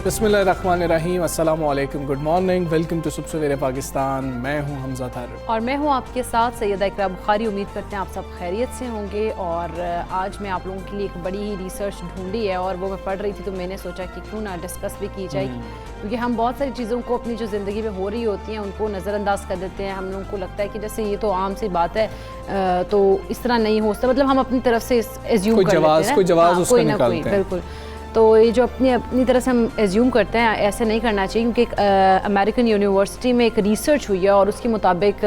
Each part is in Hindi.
बिस्मिल्लाहिर्रहमानिर्रहीम, अस्सलामु अलैकुम, गुड मॉर्निंग, वेलकम टू सुबह सवेरे पाकिस्तान। मैं हूं हमजा थार और मैं हूं आपके साथ सैयदा इकरा बुखारी। उम्मीद करते हैं आप सब खैरियत से होंगे। और आज मैं आप लोगों के लिए एक बड़ी ही रिसर्च ढूंढी है और वो मैं पढ़ रही थी, तो मैंने सोचा कि क्यों ना डिस्कस भी की जाएगी, क्योंकि हम बहुत सारी चीज़ों को अपनी जो ज़िंदगी में हो रही होती हैं उनको नज़रअंदाज कर देते हैं। हम लोगों को लगता है कि जैसे ये तो आम सी बात है, तो इस तरह नहीं हो सकता, मतलब हम अपनी तरफ से एज्यूम कर लेते हैं, कोई ना कोई, बिल्कुल। तो ये जो अपनी तरह से हम एज्यूम करते हैं, ऐसे नहीं करना चाहिए, क्योंकि एक अमेरिकन यूनिवर्सिटी में एक रिसर्च हुई है और उसके मुताबिक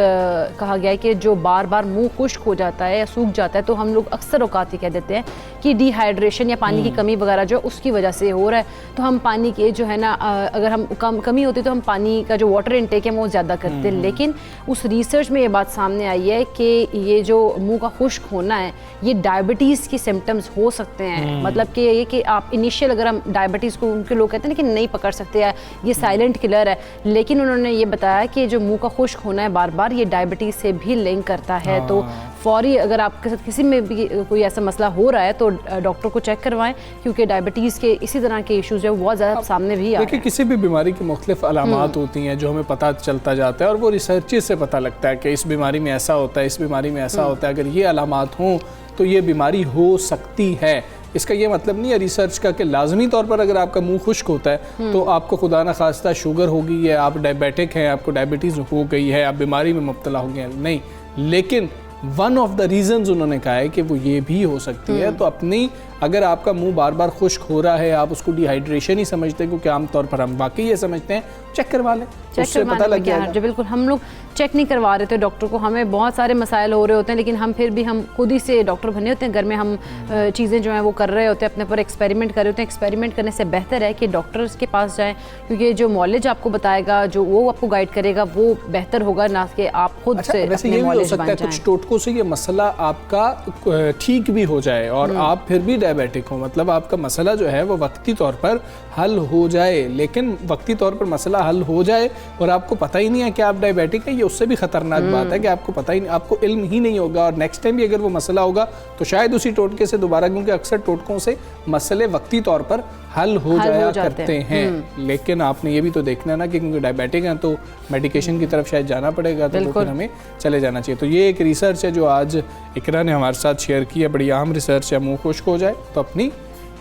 कहा गया है कि जो बार बार मुंह खुश्क हो जाता है या सूख जाता है, तो हम लोग अक्सर औकात ही कह देते हैं कि डिहाइड्रेशन या पानी की कमी वगैरह जो उसकी वजह से हो रहा है। तो हम पानी के जो है ना, अगर हम कमी होती है तो हम पानी का जो वाटर इनटेक है वो ज़्यादा करते हैं। लेकिन उस रिसर्च में ये बात सामने आई है कि ये जो मुँह का खुश्क होना है, ये डायबिटीज़ की सिम्टम्स हो सकते हैं। मतलब कि ये कि आप इनिशियल अगर हम डायबिटीज़ को, उनके लोग कहते हैं ना कि नहीं पकड़ सकते हैं, ये साइलेंट किलर है, लेकिन उन्होंने ये बताया कि जो मुंह का खुश्क होना है बार बार, ये डायबिटीज़ से भी लिंक करता है। तो फौरी अगर आपके साथ किसी में भी कोई ऐसा मसला हो रहा है तो डॉक्टर को चेक करवाएं, क्योंकि डायबिटीज़ के इसी तरह के इश्यूज है वो बहुत ज़्यादा सामने भी आ रहे हैं। देखिए, किसी भी बीमारी की मुख्तलिफ अलामात होती हैं जो हमें पता चलता जाता है, और वो रिसर्च से पता लगता है कि इस बीमारी में ऐसा होता है, इस बीमारी में ऐसा होता है। अगर ये अलामात हों तो ये बीमारी हो सकती है। इसका ये मतलब नहीं है रिसर्च का कि लाजमी तौर पर अगर आपका मुंह खुश्क होता है तो आपको खुदा न खास्ता शुगर हो गई है, आप डायबिटिक हैं, आपको डायबिटीज़ हो गई है, आप बीमारी में मुब्तला हो गए हैं, नहीं। लेकिन वन ऑफ द रीजंस उन्होंने कहा है कि वो ये भी हो सकती है। तो अपनी, अगर आपका मुंह बार बार खुश्क हो रहा है, आप उसको डिहाइड्रेशन ही समझते हैं, क्योंकि आमतौर पर हम वाकई ये समझते हैं, चेक करवा लें, उससे पता लग जाएगा। जो बिल्कुल हम लोग चेक नहीं करवा रहे थे डॉक्टर को, हमें बहुत सारे मसाइल हो रहे होते हैं, लेकिन हम फिर भी हम खुद ही से डॉक्टर बने होते हैं, घर में हम चीज़ें जो हैं वो कर रहे होते हैं, अपने पर एक्सपेरिमेंट कर रहे होते हैं। एक्सपेरिमेंट करने से बेहतर है कि डॉक्टर्स के पास जाएँ, क्योंकि जो नॉलेज आपको बताएगा, जो वो आपको गाइड करेगा, वो बेहतर होगा, ना कि आप खुद से। वैसे ये भी हो सकता है कुछ टोटकों से ये मसला आपका ठीक भी हो जाए और आप फिर भी डायबिटिक हो, मतलब आपका मसला जो है वो वक्ती तौर पर हल हो जाए। लेकिन वक्ती तौर पर मसला हल हो जाए और आपको पता ही नहीं है कि आप डायबिटिक है, ये उससे भी खतरनाक बात है कि आपको पता ही नहीं, आपको इल्म ही नहीं होगा, और नेक्स्ट टाइम भी अगर वो मसला होगा तो शायद उसी टोटके से दोबारा, क्योंकि अक्सर टोटकों से मसले वक्ती तौर पर हल हो जाया करते हैं। लेकिन आपने ये भी तो देखना है ना कि क्योंकि डायबिटिक हैं तो मेडिकेशन की तरफ शायद जाना पड़ेगा, तो फिर हमें चले जाना चाहिए। तो ये एक रिसर्च है जो आज इकरा ने हमारे साथ शेयर की है, बड़ी अहम रिसर्च है। मुंह खुश्क हो जाए तो अपनी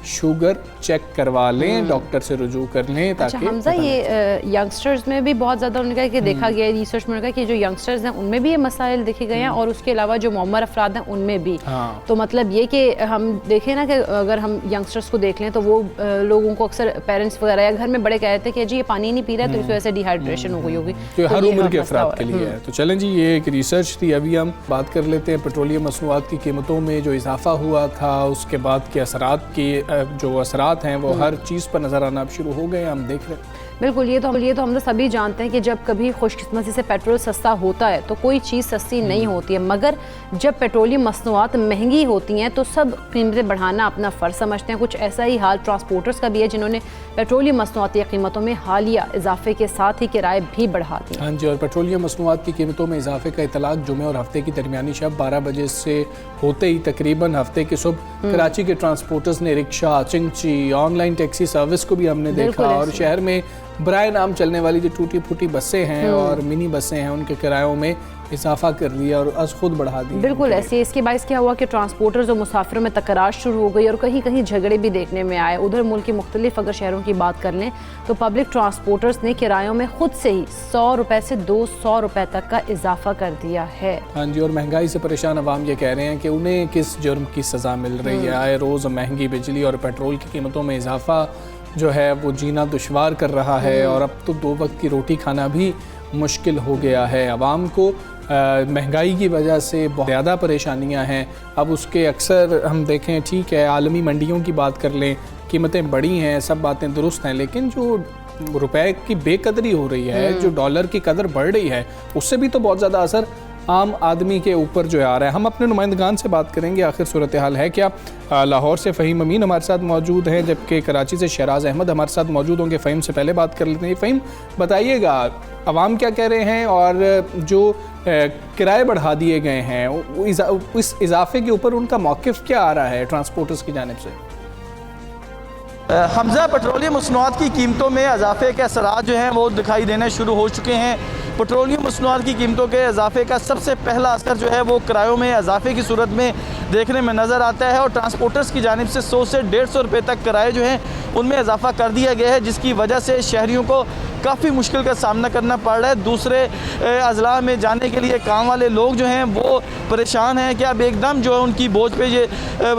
शुगर चेक करवा लें, डॉक्टर से रुजू कर लें, ताकि अच्छा हमजा, ये यंगस्टर्स में भी बहुत ज़्यादा उन्होंने कहा कि देखा गया है रिसर्च में, उन्होंने कहा कि जो यंगस्टर्स हैं उनमें भी ये मसाइल देखे गए हैं, और उसके अलावा जो मुअम्मर अफराद हैं उनमें भी। तो मतलब ये कि हम देखें ना कि अगर हम यंगस्टर्स को देख लें तो वो लोगों को अक्सर पेरेंट्स वगैरह या घर में बड़े कहते हैं कि जी ये पानी नहीं पी रहा है, तो इस वजह से डिहाइड्रेशन हो गई होगी। तो हर उम्र के अफराद के लिए है। तो चलें जी, ये एक रिसर्च थी। अभी हम बात कर लेते हैं पेट्रोलियम मसनूआत की कीमतों में जो इजाफा हुआ था, उसके बाद के असरात की, जो असरात हैं वो हर चीज़ पर नज़र आना अब शुरू हो गए, हम देख रहे हैं। बिल्कुल, ये तो हम तो सभी जानते हैं कि जब कभी खुशकिस्मती से पेट्रोल सस्ता होता है तो कोई चीज़ सस्ती नहीं होती है, मगर जब पेट्रोलियम मसनूआत महंगी होती हैं तो सब कीमतें बढ़ाना अपना फ़र्ज समझते हैं। कुछ ऐसा ही हाल ट्रांसपोर्टर्स का भी है, जिन्होंने पेट्रोलियम मसनूआत की कीमतों में हालिया इजाफे के साथ ही किराए भी बढ़ा दिए। हाँ जी, और पेट्रोलियम मसनूआत की कीमतों में इजाफे का इतलाक जुमे और हफ्ते की दरमियानी शब 12 बजे से होते ही तकरीबन हफ्ते की सुबह कराची के ट्रांसपोर्टर्स ने रिक्शा, चिंची, ऑनलाइन टैक्सी सर्विस को भी हमने देखा, और शहर में बराए नाम चलने वाली जो टूटी फूटी बसें हैं और मिनी बसें हैं, उनके किरायों में इजाफा कर दिया और अज खुद बढ़ा दी। बिल्कुल ऐसे। इसके बायस क्या हुआ कि ट्रांसपोर्टर्स और मुसाफिरों में तकरार शुरू हो गई और कहीं कहीं झगड़े भी देखने में आए। उधर मुल्क के मुख्तलिफ अगर शहरों की बात कर लें तो पब्लिक ट्रांसपोर्टर्स ने किरायों में खुद से ही 100 रुपये से 200 रुपये तक का इजाफा कर दिया है। हाँ जी, और महंगाई से परेशान अवाम ये कह रहे हैं कि उन्हें किस जुर्म की सज़ा मिल रही है। आए रोज़ महंगी बिजली और पेट्रोल की कीमतों में इजाफा जो है वो जीना दुश्वार कर रहा है, और अब तो 2 वक्त की रोटी खाना भी मुश्किल हो गया है। आवाम को महंगाई की वजह से बहुत ज़्यादा परेशानियां हैं। अब उसके अक्सर हम देखें, ठीक है आलमी मंडियों की बात कर लें, कीमतें बढ़ी हैं, सब बातें दुरुस्त हैं, लेकिन जो रुपए की बेकदरी हो रही है, जो डॉलर की कदर बढ़ रही है, उससे भी तो बहुत ज़्यादा असर आम आदमी के ऊपर जो आ रहा है। हम अपने नुमाइंदगान से बात करेंगे आखिर सूरत हाल है क्या। लाहौर से फ़हीम अमीन हमारे साथ मौजूद हैं, जबकि कराची से शहराज अहमद हमारे साथ मौजूद होंगे। फ़हीम से पहले बात कर लेते हैं। फ़हीम, बताइएगा अवाम क्या कह रहे हैं और जो किराए बढ़ा दिए गए हैं इस इजाफे के ऊपर उनका मौक़िफ़ क्या आ रहा है ट्रांसपोर्टर्स की जानिब से? हमजा, पेट्रोलियम मसनूआत की कीमतों में इजाफे के असरात जो हैं वो दिखाई देने शुरू हो चुके हैं। पेट्रोलियम मसनूआत की कीमतों के इजाफे का सबसे पहला असर जो है वो किरायों में इजाफे की सूरत में देखने में नज़र आता है और ट्रांसपोर्टर्स की जानिब से 100 से 150 रुपये तक किराए जो हैं उनमें इजाफा कर दिया गया है, जिसकी वजह से शहरियों को काफ़ी मुश्किल का सामना करना पड़ रहा है। दूसरे अजला में जाने के लिए काम वाले लोग जो हैं वो परेशान हैं कि अब एकदम जो है उनकी बोझ पे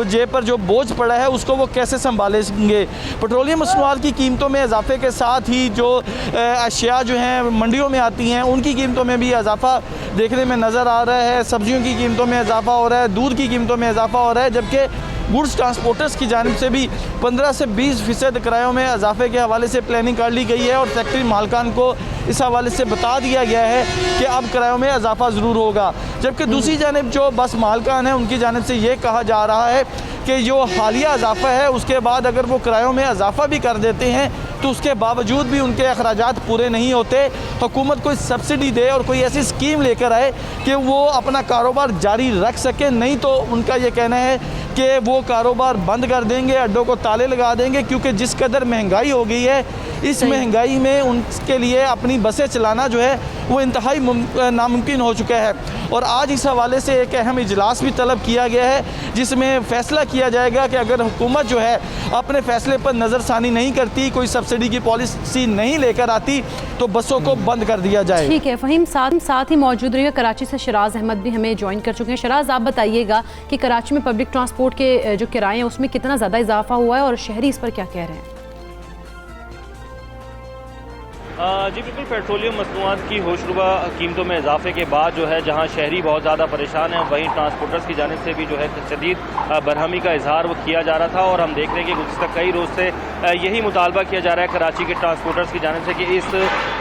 जेब पर जो बोझ पड़ा है उसको वो कैसे संभालेंगे। पेट्रोलियम मसनूआत की कीमतों में इजाफे के साथ ही जो अशिया जो हैं मंडियों में आती हैं उनकी कीमतों में भी इजाफा देखने में नज़र आ रहा है। सब्जियों की कीमतों में इजाफा हो रहा है, दूध की कीमतों में इजाफा हो रहा है, जबकि गुड्स ट्रांसपोर्टर्स की जानिब से भी 15 से 20% किरायों में इजाफे के हवाले से प्लानिंग कर ली गई है और फैक्ट्री मालकान को इस हवाले से बता दिया गया है कि अब किरायों में इजाफा ज़रूर होगा। जबकि दूसरी जानिब जो बस मालकान हैं उनकी जानिब से ये कहा जा रहा है कि जो हालिया इजाफा है उसके बाद अगर वो किरायों में इजाफा भी कर देते हैं तो उसके बावजूद भी उनके अखराजात पूरे नहीं होते। हुकूमत कोई सब्सिडी दे और कोई ऐसी स्कीम लेकर आए कि वो अपना कारोबार जारी रख सके, नहीं तो उनका ये कहना है कि वो कारोबार बंद कर देंगे, अड्डों को ताले लगा देंगे, क्योंकि जिस कदर महंगाई हो गई है इस महंगाई में उनके लिए अपनी बसें चलाना जो है वो इंतहाई नामुमकिन हो चुका है। और आज इस हवाले से एक अहम इजलास भी तलब किया गया है जिसमें फ़ैसला किया जाएगा कि अगर हुकूमत जो है अपने फ़ैसले पर नज़रसानी नहीं करती, कोई सब्सिडी की पॉलिसी नहीं लेकर आती तो बसों को बंद कर दिया जाए। ठीक है फ़हीम, साथ ही मौजूद रहिएगा। कराची से शहराज अहमद भी हमें ज्वाइन कर चुके हैं। शहराज, आप बताइएगा कि कराची में पब्लिक ट्रांसपोर्ट के जो किराए हैं उसमें कितना ज़्यादा इजाफा हुआ है और शहरी इस पर क्या कह रहे हैं? जी बिल्कुल, पेट्रोलियम मसनूआत की होशरुबा कीमतों में इजाफे के बाद जो है जहां शहरी बहुत ज़्यादा परेशान हैं, वहीं ट्रांसपोर्टर्स की जानिब से भी जो है शदीद बरहमी का इजहार वो किया जा रहा था। और हम देख रहे हैं कि गुज़िश्ता कई रोज़ से यही मुतालबा किया जा रहा है कराची के ट्रांसपोर्टर्स की जानिब से कि इस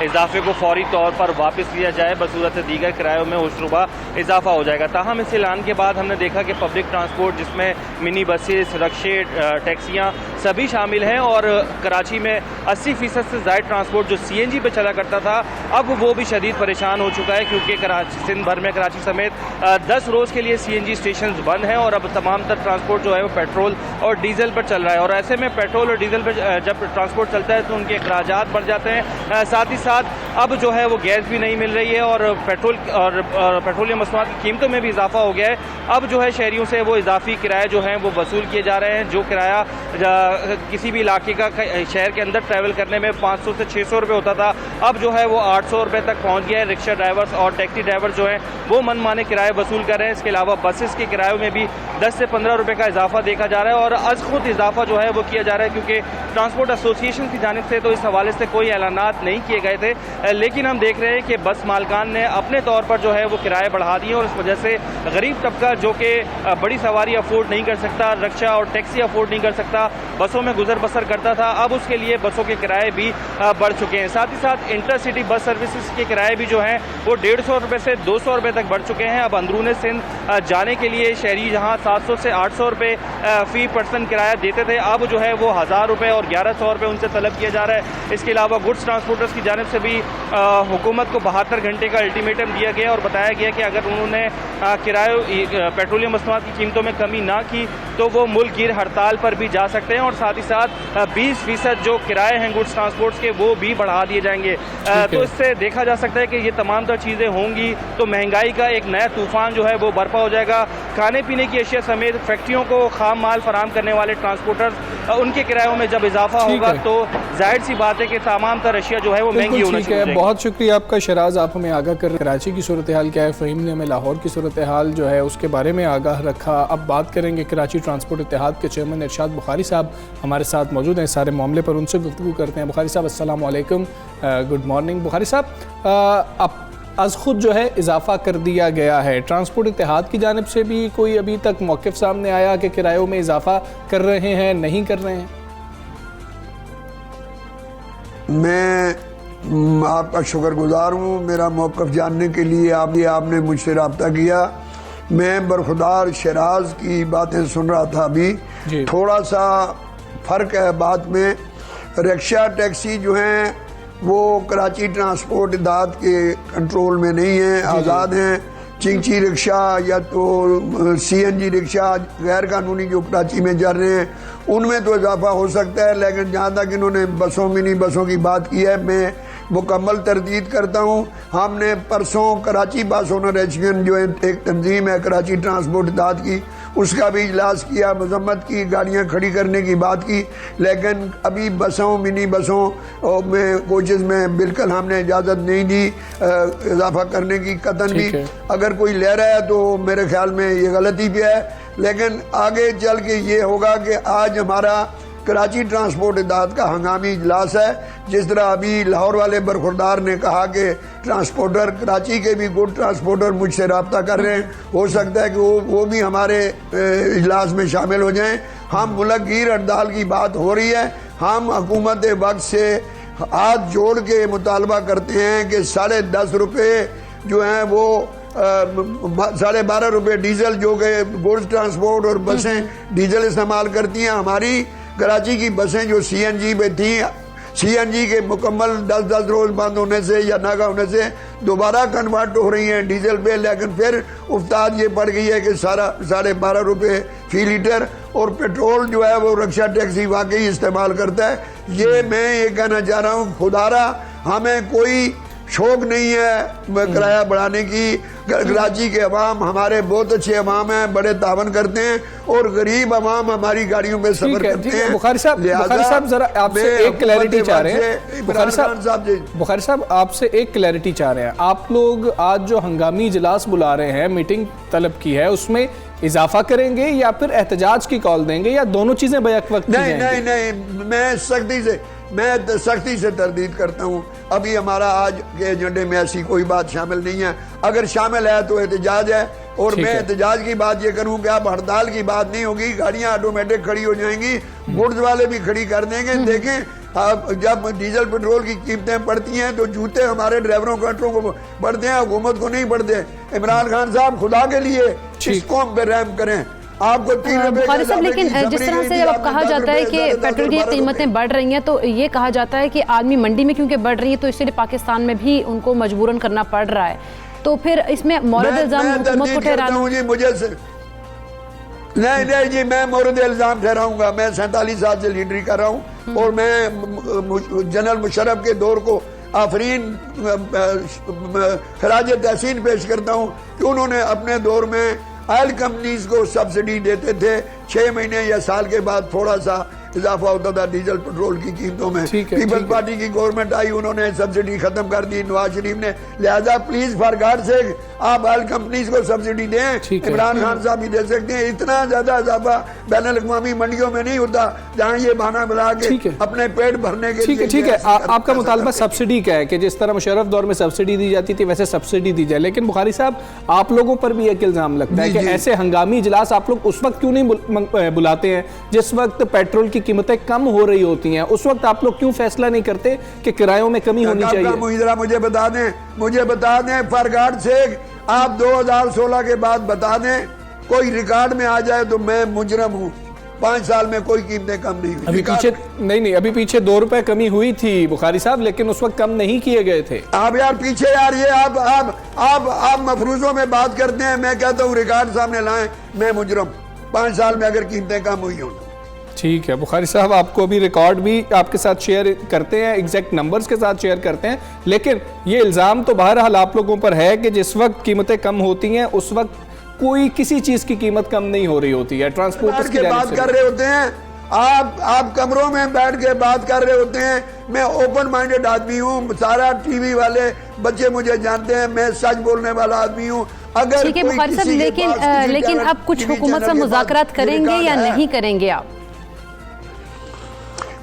इजाफे को फौरी तौर पर वापस लिया जाए, बसूरत दीगर किरायों में होशरुबा इजाफा हो जाएगा। ताहम इस ऐलान के बाद हमने देखा कि पब्लिक ट्रांसपोर्ट जिसमें मिनी बसेस, रक्शे, टैक्सियाँ सभी शामिल हैं और कराची में 80% से ज़ायद ट्रांसपोर्ट जो CNG पे चला करता था अब वो भी शदीद परेशान हो चुका है, क्योंकि सिंध भर में कराची समेत 10 रोज़ के लिए CNG स्टेशन बंद हैं और अब तमाम तर ट्रांसपोर्ट जो है वो पेट्रोल और डीजल पर चल रहा है। और ऐसे में पेट्रोल और डीजल पर जब ट्रांसपोर्ट चलता है तो उनके अखराजात बढ़ जाते हैं। साथ ही साथ अब जो है वो गैस भी नहीं मिल रही है और पेट्रोलियम मसनूआत की कीमतों में भी इजाफा हो गया है। अब जो है शहरियों से वो इजाफी किराए जो हैं वो वसूल किए जा रहे हैं। जो किराया किसी भी इलाके का शहर के अंदर ट्रैवल करने में 500 से 600 रुपये होता था, अब जो है वो 800 रुपये तक पहुंच गया है। रिक्शा ड्राइवर्स और टैक्सी ड्राइवर जो हैं वो मनमाने किराए वसूल कर रहे हैं। इसके अलावा बसेस के किरायों में भी 10 से 15 रुपये का इजाफा देखा जा रहा है और अज खुद इजाफा जो है वो किया जा रहा है, क्योंकि ट्रांसपोर्ट एसोसिएशन की जानिब से तो इस हवाले से कोई ऐलानात नहीं किए गए थे, लेकिन हम देख रहे हैं कि बस मालकान ने अपने तौर पर जो है वो किराए बढ़ा दिए और इस वजह से गरीब तबका जो कि बड़ी सवारी अफोर्ड नहीं कर सकता, रिक्शा और टैक्सी अफोर्ड नहीं कर सकता, बसों में गुजर बसर करता था, अब उसके लिए बसों के किराए भी बढ़ चुके हैं। साथ ही साथ इंटरसिटी बस सर्विसेज के किराए भी जो हैं वो 150 रुपये से 200 रुपये तक बढ़ चुके हैं। अब अंदरून सिंध जाने के लिए शहरी जहां 700 से 800 रुपये फी पर्सन किराया देते थे, अब जो है वो 1000 रुपये और 1100 रुपये उनसे तलब किया जा रहा है। इसके अलावा गुड्स ट्रांसपोर्टर्स की जानिब से भी हुकूमत को 72 घंटे का अल्टीमेटम दिया गया और बताया गया कि अगर उन्होंने किराए पेट्रोलियम मसनूआत की कीमतों में कमी ना की तो वो मुल्क गिर हड़ताल पर भी जा सकते हैं और साथ ही साथ 20% जो किराए हैं गुड्स ट्रांसपोर्ट्स के वो भी बढ़ा दिए जाएंगे। तो इससे देखा जा सकता है कि ये तमाम तर चीज़ें होंगी तो महंगाई का एक नया तूफान जो है वो बर्पा हो जाएगा। खाने पीने की अशिया समेत फैक्ट्रियों को खाम माल फराम करने वाले ट्रांसपोर्टर्स उनके किरायों में जब इजाफा होगा तो जाहिर सी बात है कि तमाम तर अशिया जो है वो महंगी होना शुरू हो जाएगी। बहुत शुक्रिया आपका शहराज, आप हमें आगाह कर कराची की सूरत हाल क्या है, फ़हीम ने हमें लाहौर की सूरत हाल जो है उसके बारे में आगाह रखा। अब बात करेंगे कराची ट्रांसपोर्ट इत्तेहाद के चेयरमैन इरशाद बुखारी साहब हमारे साथ मौजूद हैं, सारे मामले पर उनसे गुफ्तगू करते हैं। बुखारी साहब अस्सलाम वालेकुम, गुड मॉर्निंग। बुखारी साहब, अब आज खुद जो है इजाफा कर दिया गया है, ट्रांसपोर्ट इत्तेहाद की जानिब से भी कोई अभी तक मौक़िफ़ सामने आया कि किरायों में इजाफा कर रहे हैं, नहीं कर रहे हैं? मैं आपका शुक्रगुजार हूँ मेरा मौक़िफ़ जानने के लिए आपने मुझसे रब्ता किया। मैं बरखुदार शराज की बातें सुन रहा था अभी, थोड़ा सा फ़र्क है बात में। रिक्शा टैक्सी जो हैं वो कराची ट्रांसपोर्ट इदाद के कंट्रोल में नहीं हैं, आज़ाद हैं। चिंची रिक्शा या तो CNG रिक्शा गैर कानूनी जो कराची में चल रहे हैं उनमें तो इजाफा हो सकता है, लेकिन जहाँ तक इन्होंने बसों मिनी बसों की बात की है मैं मुकम्मल तरदीद करता हूँ। हमने परसों कराची बस ओनर एसोसिएशन जो एक तंजीम है कराची ट्रांसपोर्ट इदाद की, उसका भी इजलास किया, मजम्मत की, गाड़ियाँ खड़ी करने की बात की, लेकिन अभी बसों मिनी बसों में कोचेज़ में बिल्कुल हमने इजाज़त नहीं दी इजाफा करने की कतन भी। अगर कोई ले रहा है तो मेरे ख्याल में ये गलती पे है, लेकिन आगे चल के ये होगा कि आज हमारा कराची ट्रांसपोर्ट इदाद का हंगामी इजलास है। जिस तरह अभी लाहौर वाले बरखुरदार ने कहा कि ट्रांसपोर्टर कराची के भी गुड ट्रांसपोर्टर मुझसे रब्ता कर रहे हैं, हो सकता है कि वो भी हमारे इजलास में शामिल हो जाएं। हम मुल्कगीर हड़ताल की बात हो रही है, हम हुकूमत वक्त से हाथ जोड़ के मुतालबा करते हैं कि 10.5 रुपये जो हैं वो 12.5 रुपये डीजल जो कि गुड्स ट्रांसपोर्ट और बसें डीजल इस्तेमाल करती हैं। हमारी कराची की बसें जो CNG पे थी, CNG के मुकम्मल 10 रोज बंद होने से या नागा होने से दोबारा कन्वर्ट हो रही हैं डीजल पे, लेकिन फिर उफ्ताद ये पड़ गई है कि 12.5 रुपये फी लीटर और पेट्रोल जो है वो रिक्शा टैक्सी वाकई इस्तेमाल करता है। ये मैं ये कहना चाह रहा हूँ, खुदारा हमें कोई शौक नहीं है किराया बढ़ाने की। कराची के अवाम हमारे बहुत अच्छे अवाम हैं, बड़े तावन करते हैं और गरीब अवाम हमारी गाड़ियों में सफर करते हैं। बुखारी साहब जरा आपसे एक क्लैरिटी चाह रहे हैं। बुखारी साहब आपसे एक क्लैरिटी चाह रहे हैं। आप लोग आज जो हंगामी इजलास बुला रहे हैं, मीटिंग तलब की है, उसमें इजाफा करेंगे या फिर एहतजाज की कॉल देंगे या दोनों चीजें बैक वक्त? नहीं, मैं सख्ती से तरदीद करता हूँ। अभी हमारा आज के एजेंडे में ऐसी कोई बात शामिल नहीं है। अगर शामिल है तो एहतजाज है, और मैं एहतजाज की बात ये करूँ कि अब हड़ताल की बात नहीं होगी, गाड़ियाँ ऑटोमेटिक खड़ी हो जाएंगी, गुड्स वाले भी खड़ी कर देंगे। देखें अब जब डीजल पेट्रोल की कीमतें बढ़ती हैं तो जूते हमारे ड्राइवरों कंडक्टरों को बढ़ते हैं, हुकूमत को नहीं बढ़ते। इमरान खान साहब खुदा के लिए इस कौम पे रहम करें। आपको बुखारी साहब, लेकिन जिस तरह से जब कहा जाता है कि पेट्रोल की कीमतें बढ़ रही हैं तो ये कहा जाता है कि आदमी मंडी में क्योंकि बढ़ रही है तो इसलिए पाकिस्तान में भी उनको मजबूरन करना पड़ रहा है, तो फिर इसमें मोरद इल्जाम हुकूमत को ठहराना? नहीं जी, मैं मोरद इल्जाम ठहराऊंगा। मैं 47 साल से लीडरी कर रहा हूँ और मैं जनरल मुशर्रफ के दौर को आफरीन खराज तहसीन पेश करता हूँ कि उन्होंने अपने दौर में ऑयल कंपनीज को सब्सिडी देते थे। 6 महीने या साल के बाद थोड़ा सा इजाफा होता था डीजल पेट्रोल की कीमतों में। पीपल्स पार्टी की गवर्नमेंट आई, उन्होंने सब्सिडी खत्म कर दी, नवाज शरीफ ने। लिहाजा प्लीज फॉर गॉड सेक आप ऑयल कंपनीज को सब्सिडी दें। इमरान खान साहब भी दे सकते हैं। इतना ज्यादा इजाफा बैनुल-अक़वामी मंडियों में नहीं होता जहाँ ये बहाना बना के अपने पेट भरने के लिए। ठीक है, आपका मुतालबा सब्सिडी का है कि जिस तरह मुशर्रफ दौर में सब्सिडी दी जाती थी वैसे सब्सिडी दी जाए। लेकिन बुखारी साहब, आप लोगों पर भी एक इल्जाम लगता है कि ऐसे हंगामी इजलास आप लोग उस वक्त क्यों नहीं बुलाते हैं जिस वक्त पेट्रोल की कीमतें कम हो रही होती हैं? उस वक्त आप लोग क्यों फैसला नहीं करते कि किरायों में कमी होनी चाहिए? मुझे बता दें फॉर गॉड सेक, आप 2016 के बाद बता दें, कोई रिकॉर्ड में आ जाए तो मैं मुजरम हूँ। 5 साल में कोई कीमतें कम नहीं हुई। अभी पीछे 2 रुपए कमी हुई थी बुखारी साहब, लेकिन उस वक्त कम नहीं किए गए थे। आप यार पीछे यार ये आप मफरूजों में बात करते हैं, मैं कहता हूँ रिकॉर्ड सामने लाएं, मैं मुजरम। 5 साल में अगर कीमतें कम हुई हों। ठीक है बुखारी साहब, आपको अभी रिकॉर्ड भी आपके साथ शेयर करते हैं, एग्जैक्ट नंबर्स के साथ शेयर करते हैं, लेकिन ये इल्ज़ाम तो बहरहाल आप लोगों पर है कि जिस वक्त कीमतें कम होती हैं उस वक्त कोई किसी चीज की कीमत कम नहीं हो रही होती है। ट्रांसपोर्टर्स की बात कर रहे होते हैं आप कमरों में बैठ के बात कर रहे होते हैं। मैं ओपन माइंडेड आदमी हूँ, सारा टीवी वाले बच्चे मुझे जानते हैं, मैं सच बोलने वाला आदमी हूँ। अगर ठीक है बुखारी साहब, लेकिन अब कुछ हुकूमत से मुज़ाकरात करेंगे या नहीं करेंगे? आप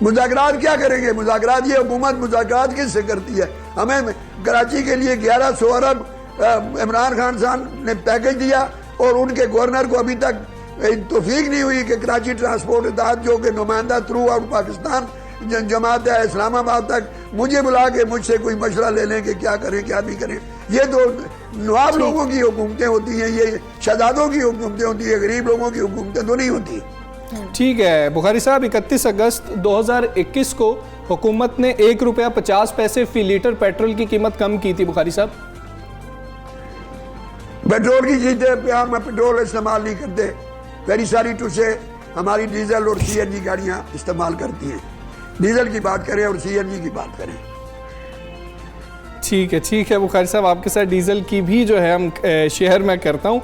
मुज़ाकरात क्या करेंगे? मुज़ाकरात ये हुकूमत मुज़ाकरात किससे करती है? हमें कराची के लिए 1100 अरब इमरान खान साहब ने पैकेज दिया और उनके गवर्नर को अभी तक तौफीक नहीं हुई कि कराची ट्रांसपोर्ट इदाद जो कि नुमाइंदा थ्रू आउट पाकिस्तान जमात है इस्लामाबाद तक मुझे बुला के मुझसे कोई मशवरा ले लें कि क्या करें क्या नहीं करें। ये तो नवाब लोगों की हुकूमतें होती हैं, ये शहजादों की हुकूमतें होती है, गरीब लोगों की हुकूमतें तो नहीं होती। ठीक है बुखारी साहब, 31 अगस्त 2021 को हुकूमत ने ₹1.50 फी लीटर पेट्रोल की कीमत कम की थी। बुखारी साहब, पेट्रोल की चीजें पे हम पेट्रोल इस्तेमाल नहीं करते, वेरी सारी टू से हमारी डीजल और सीएनजी गाड़ियां इस्तेमाल करती हैं। डीजल की बात करें और सीएनजी की बात करें। ठीक है बुखारी साहब, आपके साथ डीजल की भी जो है हम शेयर मैं करता हूँ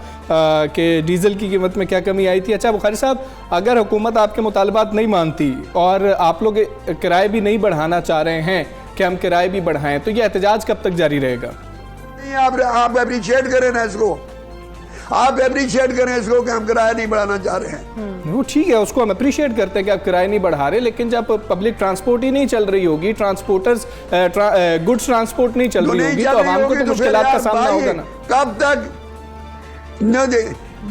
कि डीजल की कीमत में क्या कमी आई थी। अच्छा बुखारी साहब, अगर हुकूमत आपके मुतालबात नहीं मानती और आप लोग किराए भी नहीं बढ़ाना चाह रहे हैं कि हम किराए भी बढ़ाएं, तो ये एहतजाज कब तक जारी रहेगा? नहीं, आप अप्रिशिएट करें ना इसको, आप अप्रिशिएट करें इसको कि हम किराया नहीं बढ़ाना चाह रहे हैं। वो ठीक है, उसको हम अप्रिशिएट करते हैं कि आप किराए नहीं बढ़ा रहे, लेकिन जब पब्लिक ट्रांसपोर्ट ही नहीं चल रही होगी, ट्रांसपोर्टर्स गुड्स ट्रांसपोर्ट नहीं चल रही होगी, तो आवाम को तो मुश्किलात का सामना होगा ना। कब तक?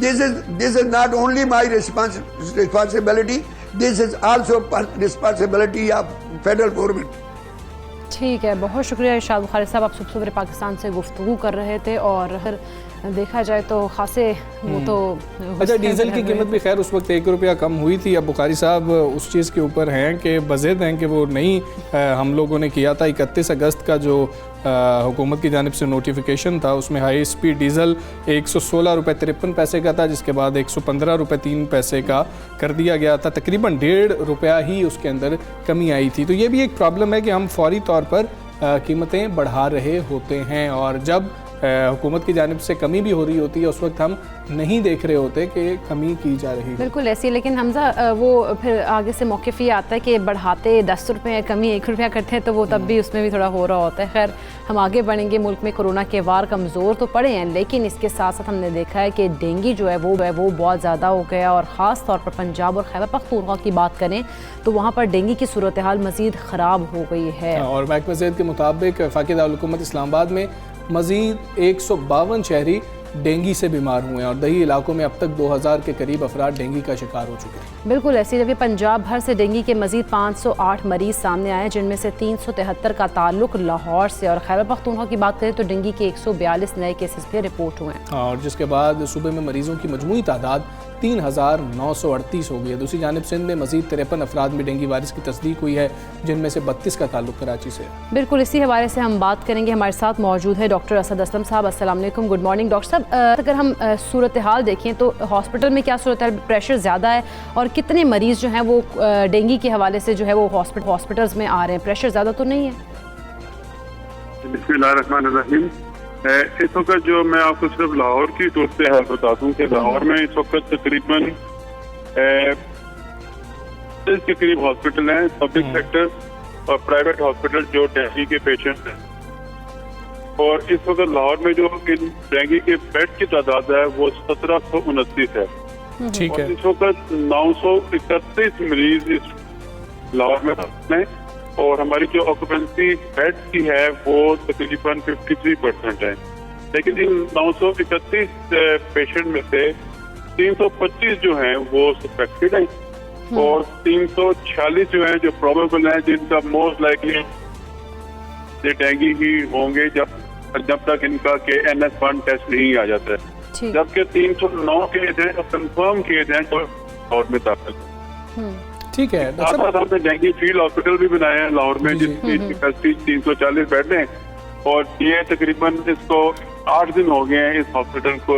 This is not only my responsibility, this is also responsibility of federal government. ठीक है, बहुत शुक्रिया इरशाद बुखारी साहब, आप सुबह सवेरे पाकिस्तान से गुफ्तगू कर रहे थे और देखा जाए तो खासे वो तो। अच्छा, डीजल की कीमत भी खैर उस वक्त ₹1 कम हुई थी। अब बुखारी साहब उस चीज़ के ऊपर हैं कि बज़ेद हैं कि वो नहीं हम लोगों ने किया था 31 अगस्त का जो हुकूमत की जानिब से नोटिफिकेशन था, उसमें हाई स्पीड डीज़ल ₹116.53 का था, जिसके बाद ₹115.03 का कर दिया गया था। तकरीबन ₹1.5 ही उसके अंदर कमी आई थी। तो ये भी एक प्रॉब्लम है कि हम फौरी तौर पर कीमतें बढ़ा रहे होते हैं और जब हुकूमत की जानिब से कमी भी हो रही होती है उस वक्त हम नहीं देख रहे होते कि कमी की जा रही है। बिल्कुल ऐसी, लेकिन हमजा वो फिर आगे से मौक़िफ़ ये आता है कि बढ़ाते 10 रुपये कमी ₹1 करते हैं तो वो तब भी उसमें भी थोड़ा हो रहा होता है। खैर हम आगे बढ़ेंगे। मुल्क में कोरोना के वार कमज़ोर तो पड़े हैं, लेकिन इसके साथ साथ हमने देखा है कि डेंगू जो है वो बहुत ज़्यादा हो गया और ख़ास तौर पर पंजाब और खैबर पख्तूनख्वा की बात करें तो वहाँ पर डेंगू की सूरत हाल मज़ीद ख़राब हो गई है। और महकमा सेहत के मुताबिक वफाकी दारुल-हुकूमत इस्लामाबाद में मज़ीद 152 शहरी डेंगू से बीमार हुए हैं और दही इलाकों में अब तक 2000 के करीब अफराद डेंगू का शिकार हो चुके हैं। बिल्कुल ऐसी, जबकि पंजाब भर से डेंगू के मजीद 508 मरीज सामने आए, जिनमें से 373 का ताल्लुक लाहौर से। और खैबर पख्तूनख्वा की बात करें तो डेंगू के 142 नए केसेस भी रिपोर्ट हुए हैं और जिसके बाद सूबे में मरीजों की मजमूई तादाद 3938 हो गई है। दूसरी जानिब सिंध में मजीद 53 अफराद में डेंगू वायरस की तस्दीक हुई है, जिनमें से 32 का ताल्लुक कराची से। बिल्कुल इसी हवाले से हम बात करेंगे। हमारे साथ मौजूद है डॉक्टर असद असलम साहब। अस्सलाम वालेकुम, गुड मॉर्निंग डॉक्टर साहब। अगर हम सूरत हाल देखें तो हॉस्पिटल में क्या सूरत हाल, प्रेशर ज़्यादा है और कितने मरीज़ जो हैं वो डेंगू के हवाले से जो है वो हॉस्पिटल्स में आ रहे हैं, प्रेशर ज़्यादा तो नहीं है? बिस्मिल्लाहिर्रहमानिर्रहीम। इस वक्त जो मैं आपको सिर्फ लाहौर की सूरत हाल बता दूं कि लाहौर में इस वक्त तकरीबन के करीब हॉस्पिटल हैं, पब्लिक सेक्टर और प्राइवेट हॉस्पिटल जो डेंगू के पेशेंट हैं। और इस वक्त लाहौर में जो डेंगू के बेड की तादाद है वो 1729 है। ठीक है। इस वक्त 931 मरीज इस लाहौर में हैं और हमारी जो ऑक्यूपेंसी बेड की है वो तकरीबन 53% है। लेकिन इन 931 पेशेंट में से 325 जो हैं वो सस्पेक्टेड हैं और 346 जो हैं जो प्रोबेबल हैं, जिनका मोस्ट लाइकली ये डेंगू ही होंगे जब तक इनका KNS1 टेस्ट नहीं आ जाता है। जबकि 309 केस हैं जो कंफर्म केस हैं जो लाहौर में दाखिल। ठीक है। हमने डेंगू फील्ड हॉस्पिटल भी बनाया है लाहौर में, जिसकी कैपेसिटी 340 बेड है और ये तकरीबन इसको 8 दिन हो गए हैं इस हॉस्पिटल को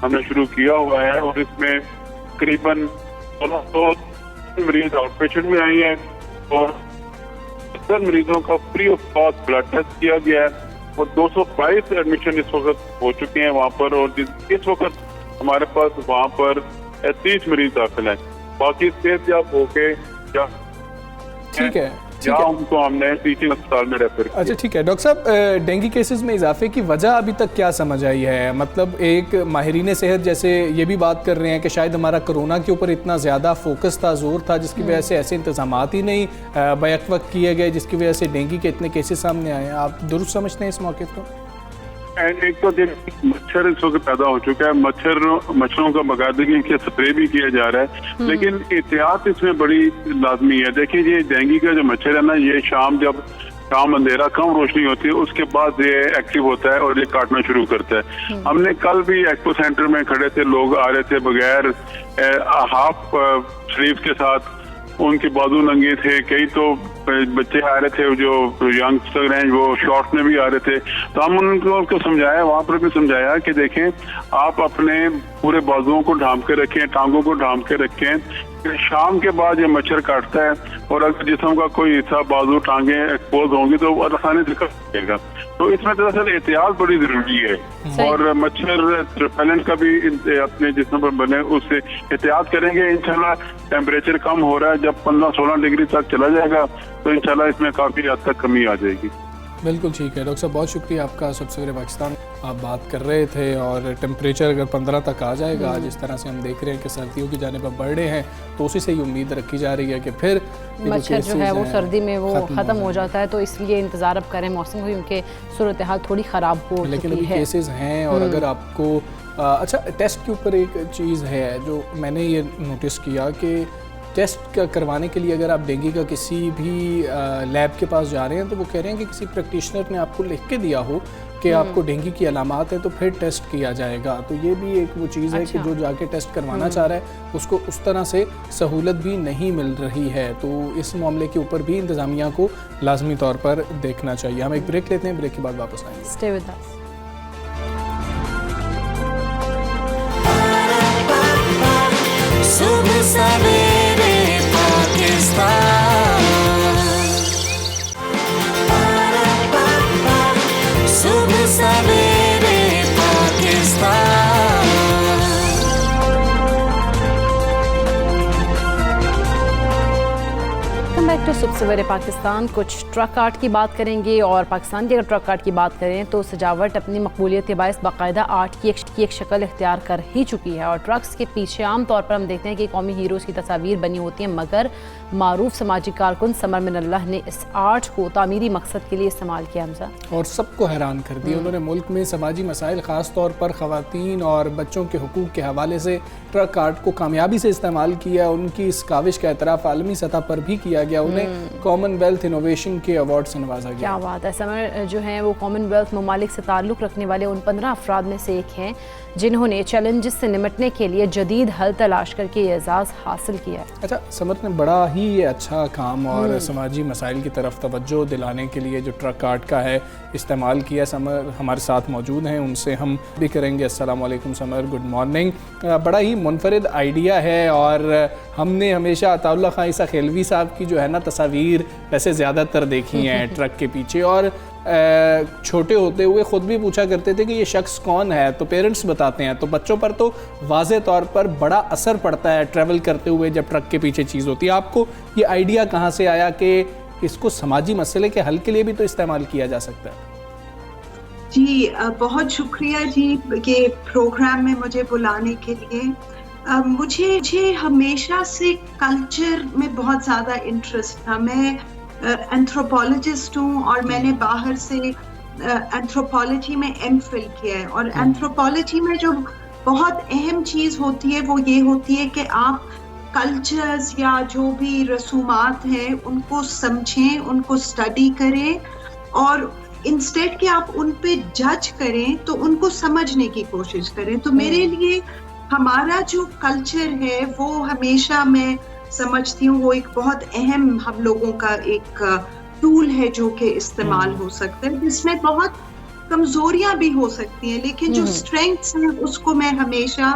हमने शुरू किया हुआ है और इसमें तकरीबन 1600 मरीज आउट पेशेंट में आई हैं और 70 मरीजों का free of cost blood test किया गया है और 222 एडमिशन इस वक्त हो चुके हैं वहाँ पर। और इस वक्त हमारे पास वहाँ पर 30 मरीज दाखिल हैं, बाकी सेहतयाब होके ठीक है उनको हमने टीचिंग अस्पताल में रेफर किया। अच्छा ठीक है डॉक्टर साहब, डेंगू केसेस में इजाफे की वजह अभी तक क्या समझ आई है? मतलब एक माहिरीन सेहत जैसे ये भी बात कर रहे हैं कि शायद हमारा कोरोना के ऊपर इतना ज़्यादा फोकस था, जोर था, जिसकी वजह से ऐसे इंतजामात ही नहीं बैक वक्त किए गए, जिसकी वजह से डेंगू के इतने केसेस सामने आए हैं। आप दुरुस्त समझते हैं इस मौके को? एक तो देखिए मच्छर इस वक्त पैदा हो चुका है, मच्छरों का बाकायदगी के स्प्रे भी किया जा रहा है, लेकिन एहतियात इसमें बड़ी लाजमी है। देखिए ये डेंगू का जो मच्छर है ना, ये जब शाम अंधेरा कम रोशनी होती है उसके बाद ये एक्टिव होता है और ये काटना शुरू करता है। हमने कल भी एक्सपो सेंटर में खड़े थे, लोग आ रहे थे बगैर हाफ स्लीव के साथ, उनके बाजू नंगे थे, कई तो बच्चे आ रहे थे जो यंगस्टर हैं वो शॉर्ट्स में भी आ रहे थे। तो हम उनको समझाया, वहाँ पर भी समझाया कि देखें आप अपने पूरे बाजुओं को ढांप के रखें, टांगों को ढांप के रखें, शाम के बाद ये मच्छर काटता है और अगर जिस्म का कोई हिस्सा बाजू टांगे एक्सपोज होंगी तो आसानी से कट जाएगा। तो इसमें दरअसल एहतियात बड़ी जरूरी है और मच्छर रिपेलेंट का भी अपने जिस्म पर बने उससे एहतियात करेंगे। इंशाल्लाह टेम्परेचर कम हो रहा है, जब 15-16 डिग्री तक चला जाएगा तो इंशाल्लाह इसमें काफी हद तक कमी आ जाएगी। बिल्कुल ठीक है डॉक्टर साहब, बहुत शुक्रिया आपका। सबसे पहले पाकिस्तान आप बात कर रहे थे और टेम्परेचर अगर 15 तक आ जाएगा, जिस तरह से हम देख रहे हैं कि सर्दियों की जानिब बढ़ रहे हैं, तो उसी से ही उम्मीद रखी जा रही है कि फिर मच्छर जो है वो सर्दी में वो ख़त्म हो जाता है। तो इसलिए इंतज़ार अब करें मौसम को, क्योंकि सूरत हाल थोड़ी ख़राब हो चुकी है। लेकिन अभी केसेस हैं और अगर आपको अच्छा टेस्ट के ऊपर एक चीज़ है जो मैंने ये नोटिस किया कि टेस्ट करवाने के लिए अगर आप डेंगू का किसी भी लैब के पास जा रहे हैं तो वो कह रहे हैं कि किसी प्रैक्टिशनर ने आपको लिख के दिया हो कि आपको डेंगू की अलामात है तो फिर टेस्ट किया जाएगा। तो ये भी एक वो चीज़ है कि जो जाके टेस्ट करवाना चाह रहा है उसको उस तरह से सहूलत भी नहीं मिल रही है। तो इस मामले के ऊपर भी इंतज़ामिया को लाजमी तौर पर देखना चाहिए। हम एक ब्रेक लेते हैं, ब्रेक के बाद वापस आएंगे। Stay with us. सुबह सवेरे पाकिस्तान, सुबह सवेरे पाकिस्तान। बैक टू सुबह सवेरे पाकिस्तान। कुछ ट्रक आर्ट की बात करेंगे और पाकिस्तान की अगर ट्रक आर्ट की बात करें तो सजावट अपनी मकबूलियत के बायस बाकायदा आर्ट की एक शक्ल इख्तियार कर ही चुकी है और ट्रक्स के पीछे आम तौर पर हम देखते हैं कि कौमी हीरोज़ की तस्वीर बनी होती हैं, मगर मारूफ समाजी कारकुन समर मिनल्लाह ने इस आर्ट को तामीरी मकसद के लिए इस्तेमाल किया हमजा और सबको हैरान कर दिया। उन्होंने मुल्क में समाजी मसाइल ख़ास तौर पर ख़वातीन और बच्चों के हुकूक के हवाले से ट्रक आर्ट को कामयाबी से इस्तेमाल किया। उनकी इस काविश का एतराफ़ आलमी सतह पर भी किया गया, उन्हें कॉमनवेल्थ इनोवेशन के अवार्ड से नवाजा गया। क्या बात है। समर जो है वो कॉमनवेल्थ ममालिक से ताल्लुक़ रखने वाले उन 15 अफराद में से एक हैं जिन्होंने चैलेंजेस से निमटने के लिए जदीद हल तलाश करके ये एजाज़ हासिल किया है। अच्छा, समर ने बड़ा ही अच्छा काम और समाजी मसाइल की तरफ तवज्जो दिलाने के लिए जो ट्रक आर्ट का है इस्तेमाल किया। समर हमारे साथ मौजूद हैं, उनसे हम भी करेंगे। अस्सलाम वालेकुम समर, गुड मॉर्निंग। बड़ा ही मुनफरिद आइडिया है और हमने हमेशा अताउल्लाह खान ईसा खेलवी साहब की जो है ना तस्वीर वैसे ज़्यादातर देखी हैं ट्रक के पीछे, और छोटे होते हुए ख़ुद भी पूछा करते थे कि ये शख्स कौन है, तो पेरेंट्स बताते हैं, तो बच्चों पर तो वाज़े तौर पर बड़ा असर पड़ता है ट्रैवल करते हुए जब ट्रक के पीछे चीज़ होती है। आपको ये आइडिया कहाँ से आया कि इसको समाजी मसले के हल के लिए भी तो इस्तेमाल किया जा सकता है? जी बहुत शुक्रिया जी के प्रोग्राम में मुझे बुलाने के लिए। मुझे हमेशा से कल्चर में बहुत ज़्यादा इंटरेस्ट था। मैं एंथ्रोपोलॉजिस्ट हूँ और मैंने बाहर से एंथ्रोपोलॉजी में एमफिल किया है और एंथ्रोपोलॉजी में जो बहुत अहम चीज़ होती है वो ये होती है कि आप कल्चर्स या जो भी रसूमात हैं उनको समझें, उनको स्टडी करें और इंस्टेड कि आप उन पे जज करें तो उनको समझने की कोशिश करें। तो मेरे लिए हमारा जो कल्चर है वो हमेशा मैं समझती हूँ वो एक बहुत अहम हम लोगों का एक टूल है जो कि इस्तेमाल हो सकता है, जिसमें बहुत कमजोरियां भी हो सकती हैं लेकिन जो स्ट्रेंथ्स हैं उसको मैं हमेशा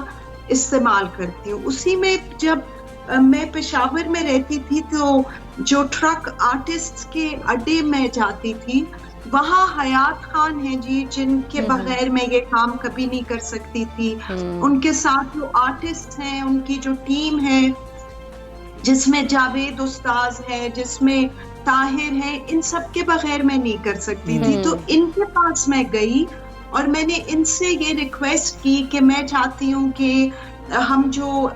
इस्तेमाल करती हूँ। उसी में जब मैं पेशावर में रहती थी तो जो ट्रक आर्टिस्ट के अड्डे में जाती थी वहाँ हयात खान है जी, जिनके बगैर मैं ये काम कभी नहीं कर सकती थी। उनके साथ जो आर्टिस्ट हैं, उनकी जो टीम है जिसमें जावेद उस्ताद है, जिसमें ताहिर है, इन सब के बगैर मैं नहीं कर सकती थी। तो इनके पास मैं गई और मैंने इनसे ये रिक्वेस्ट की कि मैं चाहती हूँ कि हम जो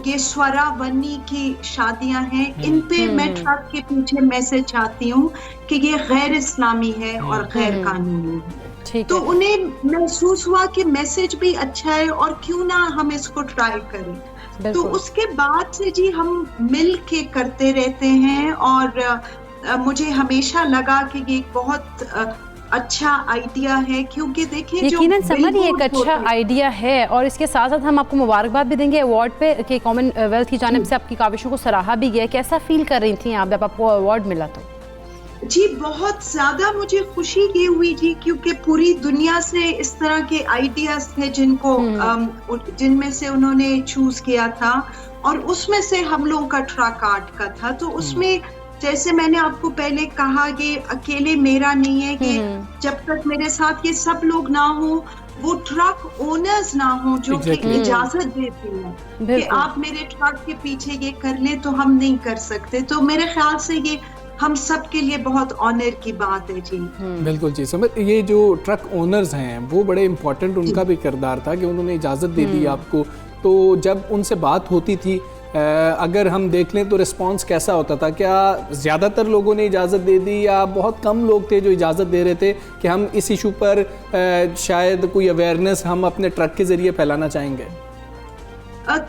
ये स्वरा वन्नी की शादियां हैं इन पे मैं ट्रक के पीछे मैसेज चाहती हूँ कि ये गैर इस्लामी है और गैर कानूनी है। तो उन्हें महसूस हुआ कि मैसेज भी अच्छा है और क्यों ना हम इसको ट्राई करें। तो उसके बाद से जी हम मिल के करते रहते हैं और मुझे हमेशा लगा कि ये बहुत अच्छा आइडिया है, क्योंकि देखिए यकीनन समर ये एक अच्छा आइडिया है और इसके साथ साथ हम आपको मुबारकबाद भी देंगे अवार्ड पे कि कॉमनवेल्थ की जानिब से आपकी काविशों को सराहा भी गया। कैसा फील कर रही थी आप जब आपको अवार्ड मिला? तो जी बहुत ज़्यादा मुझे खुशी ये हुई जी, क्योंकि पूरी दुनिया से इस तरह के आइडियाज थे जिनमें से उन्होंने चूज किया था और उसमें से हम लोगों का ट्रक आर्ट का था। तो उसमें जैसे मैंने आपको पहले कहा, ये अकेले मेरा नहीं है कि जब तक मेरे साथ ये सब लोग ना हो, वो ट्रक ओनर्स ना हो जो कि इजाजत देते हैं कि आप मेरे ट्रक के पीछे ये कर लें, तो हम नहीं कर सकते। तो मेरे ख्याल से ये हम सब के लिए बहुत ऑनर की बात है जी। बिल्कुल जी समझ। ये जो ट्रक ओनर्स हैं वो बड़े इम्पोर्टेंट उनका भी किरदार था कि उन्होंने इजाज़त दे दी आपको। तो जब उनसे बात होती थी, अगर हम देख लें तो रिस्पांस कैसा होता था? क्या ज़्यादातर लोगों ने इजाज़त दे दी या बहुत कम लोग थे जो इजाज़त दे रहे थे कि हम इस इशू पर शायद कोई अवेयरनेस हम अपने ट्रक के ज़रिए फैलाना चाहेंगे?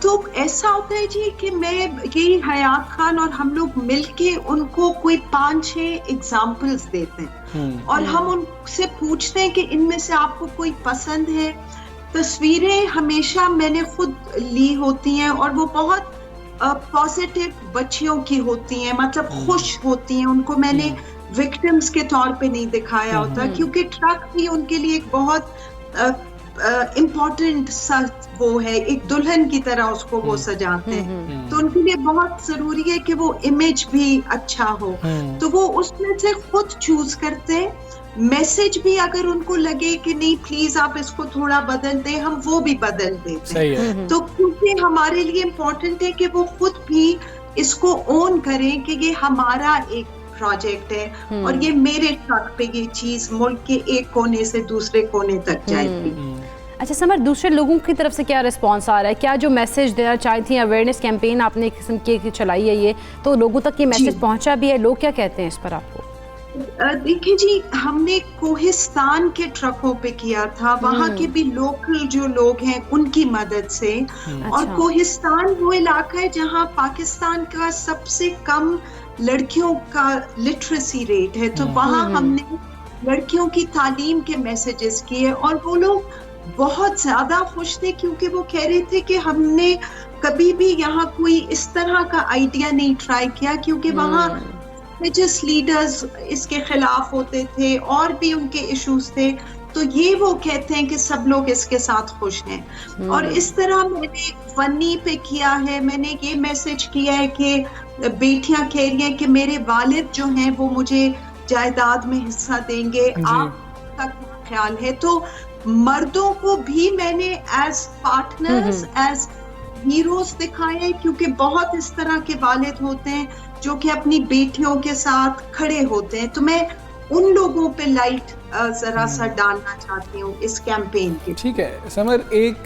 तो ऐसा होता है जी कि मैं यही हयात खान और हम लोग मिलके उनको कोई 5-6 एग्जाम्पल्स देते हैं और हम उनसे पूछते हैं कि इनमें से आपको कोई पसंद है। तस्वीरें हमेशा मैंने खुद ली होती हैं और वो बहुत पॉजिटिव बच्चियों की होती हैं, मतलब खुश होती हैं। उनको मैंने विक्टिम्स के तौर पे नहीं दिखाया होता, क्योंकि ट्रक भी उनके लिए एक बहुत इम्पोर्टेंट सा वो है, एक दुल्हन की तरह उसको वो सजाते हैं। तो उनके लिए बहुत जरूरी है कि वो इमेज भी अच्छा हो। तो वो उसमें से खुद चूज करते हैं। मैसेज भी अगर उनको लगे कि नहीं प्लीज आप इसको थोड़ा बदल दें, हम वो भी बदल देते हैं। तो क्योंकि हमारे लिए इम्पोर्टेंट है कि वो खुद भी इसको ओन करें कि ये हमारा एक प्रोजेक्ट है और ये मेरे ट्रक पे ये चीज मुल्क के एक कोने से दूसरे कोने तक जाएगी। अच्छा समर, दूसरे लोगों की तरफ से क्या रिस्पांस आ रहा है? क्या जो मैसेज देना चाहती थी, अवेयरनेस कैंपेन आपने एक किस्म की चलाई है, ये तो लोगों तक ये मैसेज पहुंचा भी है? लोग क्या कहते हैं इस पर आपको? देखिए जी, हमने कोहिस्तान के ट्रकों पे किया था, वहाँ के भी लोकल जो लोग हैं उनकी मदद से। और कोहिस्तान वो इलाका है जहाँ पाकिस्तान का सबसे कम लड़कियों का लिटरेसी रेट है। तो वहाँ हमने लड़कियों की तालीम के मैसेजेस किए और वो लोग बहुत ज्यादा खुश थे, क्योंकि वो कह रहे थे कि हमने कभी भी यहाँ कोई इस तरह का आइडिया नहीं ट्राई किया, क्योंकि वहाँ रिलीजियस लीडर्स इसके खिलाफ होते थे और भी उनके इश्यूज थे। तो ये वो कहते हैं कि सब लोग इसके साथ खुश हैं। और इस तरह मैंने फनी पे किया है, मैंने ये मैसेज किया है कि बेटियां कह रही हैं कि मेरे वालिद जो हैं वो मुझे जायदाद में हिस्सा देंगे, आपका क्या ख्याल है? तो मर्दों को भी मैंने एज पार्टनर्स, एज हीरोज दिखाए, क्योंकि बहुत इस तरह के वालिद होते हैं जो कि अपनी बेटियों के साथ खड़े होते हैं। तो मैं उन लोगों पे लाइट जरा सा डालना चाहती हूँ इस कैंपेन के। ठीक है समर, एक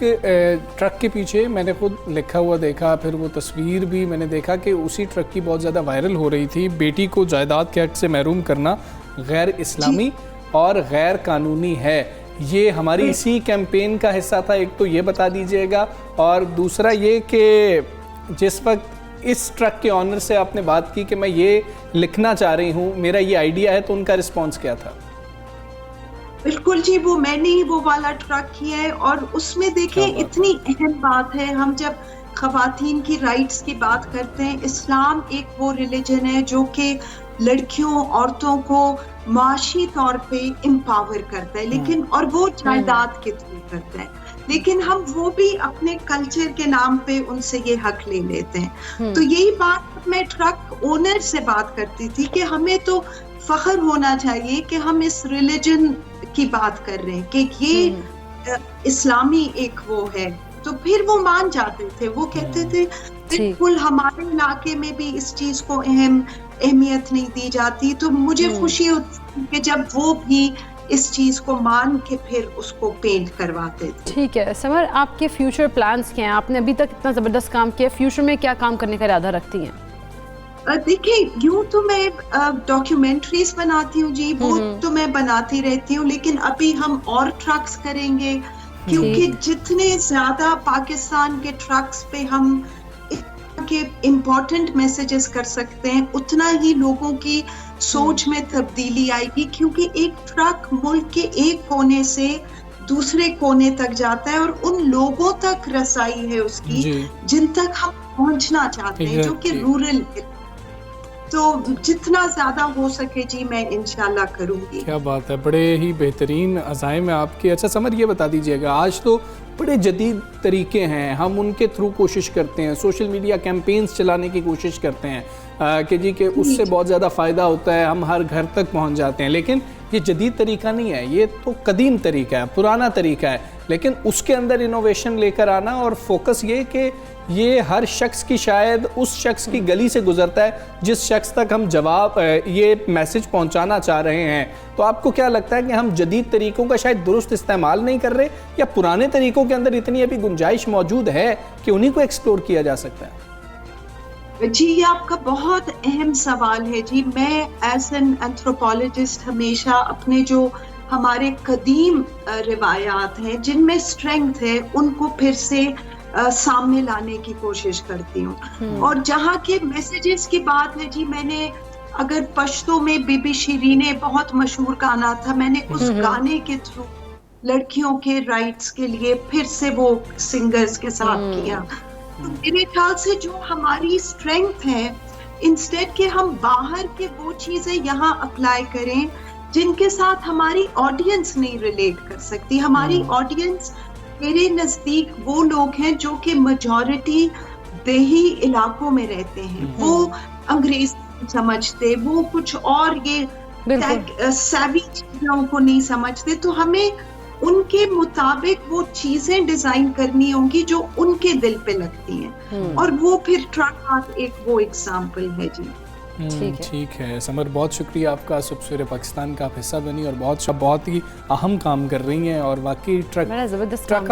ट्रक के पीछे मैंने खुद लिखा हुआ देखा, फिर वो तस्वीर भी मैंने देखा कि उसी ट्रक की बहुत ज़्यादा वायरल हो रही थी। बेटी को जायदाद के हक से महरूम करना गैर इस्लामी और गैर कानूनी है। ये हमारी इसी कैंपेन का हिस्सा था। एक तो ये बता दीजिएगा, और दूसरा ये कि जिस वक्त इस ट्रक के ऑनर से आपने बात की कि मैं ये लिखना चाह रही हूँ, मेरा ये आइडिया है, तो उनका रिस्पांस क्या था? बिल्कुल जी, वो मैंने ही वो वाला ट्रक किया है और उसमें देखिए इतनी अहम बात है। हम जब खवातीन की राइट्स की बात करते हैं, इस्लाम एक वो रिलीजन है जो कि लड़कियों, औरतों को माशी तौर पे एम्पावर करता है, लेकिन और वो जायदाद के थ्रू करता है, लेकिन हम वो भी अपने कल्चर के नाम पे उनसे ये हक ले लेते हैं। तो यही बात मैं ट्रक ओनर से बात करती थी कि हमें तो फख्र होना चाहिए कि हम इस रिलीजन की बात कर रहे हैं कि ये इस्लामी एक वो है। तो फिर वो मान जाते थे, वो कहते थे बिल्कुल हमारे इलाके में भी इस चीज को अहमियत नहीं दी जाती। तो मुझे खुशी होती कि जब वो भी इस चीज को मान के फिर उसको पेंट करवाते थे। ठीक है समर, आपके फ्यूचर प्लान्स क्या हैं? आपने अभी तक इतना जबरदस्त काम किया, फ्यूचर में क्या काम करने का इरादा रखती हैं? देखिए, यूं तो मैं डॉक्यूमेंट्रीज बनाती हूँ जी, वो तो मैं बनाती रहती हूँ, लेकिन अभी हम और ट्रक्स करेंगे, क्योंकि जितने ज्यादा पाकिस्तान के ट्रक्स पे हम के इम्पोर्टेंट मैसेजेस कर सकते हैं, उतना ही लोगों की सोच में तब्दीली आएगी, क्योंकि एक ट्रक मुल्क के एक कोने से दूसरे कोने तक जाता है और उन लोगों तक रसाई है उसकी जिन तक हम पहुंचना चाहते हैं, जो कि रूरल। तो जितना ज्यादा हो सके जी मैं इंशाल्लाह करूंगी। क्या बात है, बड़े ही बेहतरीन अज़ाइम है आपके। अच्छा समर, ये बता दीजिएगा, आज तो बड़े जदीद तरीके हैं, हम उनके थ्रू कोशिश करते हैं, सोशल मीडिया कैंपेन्स चलाने की कोशिश करते हैं कि जी के उससे बहुत ज़्यादा फ़ायदा होता है, हम हर घर तक पहुंच जाते हैं, लेकिन ये जदीद तरीका नहीं है, ये तो कदीम तरीका है, पुराना तरीका है। लेकिन उसके अंदर इनोवेशन लेकर आना और फोकस ये कि ये हर शख्स की, शायद उस शख्स की गली से गुजरता है जिस शख्स तक हम जवाब ये मैसेज पहुंचाना चाह रहे हैं। तो आपको क्या लगता है कि हम जदीद तरीकों का शायद दुरुस्त इस्तेमाल नहीं कर रहे, या पुराने तरीकों के अंदर इतनी अभी गुंजाइश मौजूद है कि उन्हीं को एक्सप्लोर किया जा सकता है? जी, ये आपका बहुत अहम सवाल है जी। मैं एज एन एंथ्रोपोलॉजिस्ट हमेशा अपने जो हमारे कदीम रिवायात हैं जिनमें स्ट्रेंथ है, उनको फिर से सामने लाने की कोशिश करती हूँ। और जहाँ के मैसेजेस की बात है जी, मैंने अगर पश्तो में बीबी शीरीने बहुत मशहूर गाना था, मैंने उस गाने के थ्रू लड़कियों के राइट्स के लिए फिर से वो सिंगर्स के साथ किया। तो मेरे ख्याल से जो हमारी स्ट्रेंथ है, इंस्टेड के हम बाहर के वो चीजें यहाँ अप्लाई करें जिनके साथ हमारी ऑडियंस नहीं रिलेट कर सकती। हमारी ऑडियंस मेरे नजदीक वो लोग हैं जो कि मेजॉरिटी देही इलाकों में रहते हैं, वो अंग्रेजी समझते, वो कुछ और ये सैवी चीजों को नहीं समझते। तो हमें उनके मुताबिक वो चीजें डिजाइन करनी होंगी जो उनके दिल पे लगती हैं, और वो फिर ट्रक एक वो एग्जाम्पल है जी। ठीक है समर, बहुत शुक्रिया आपका। सुबह पाकिस्तान का आप हिस्सा बनी और बहुत ही अहम काम कर रही हैं। और वाकई ट्रक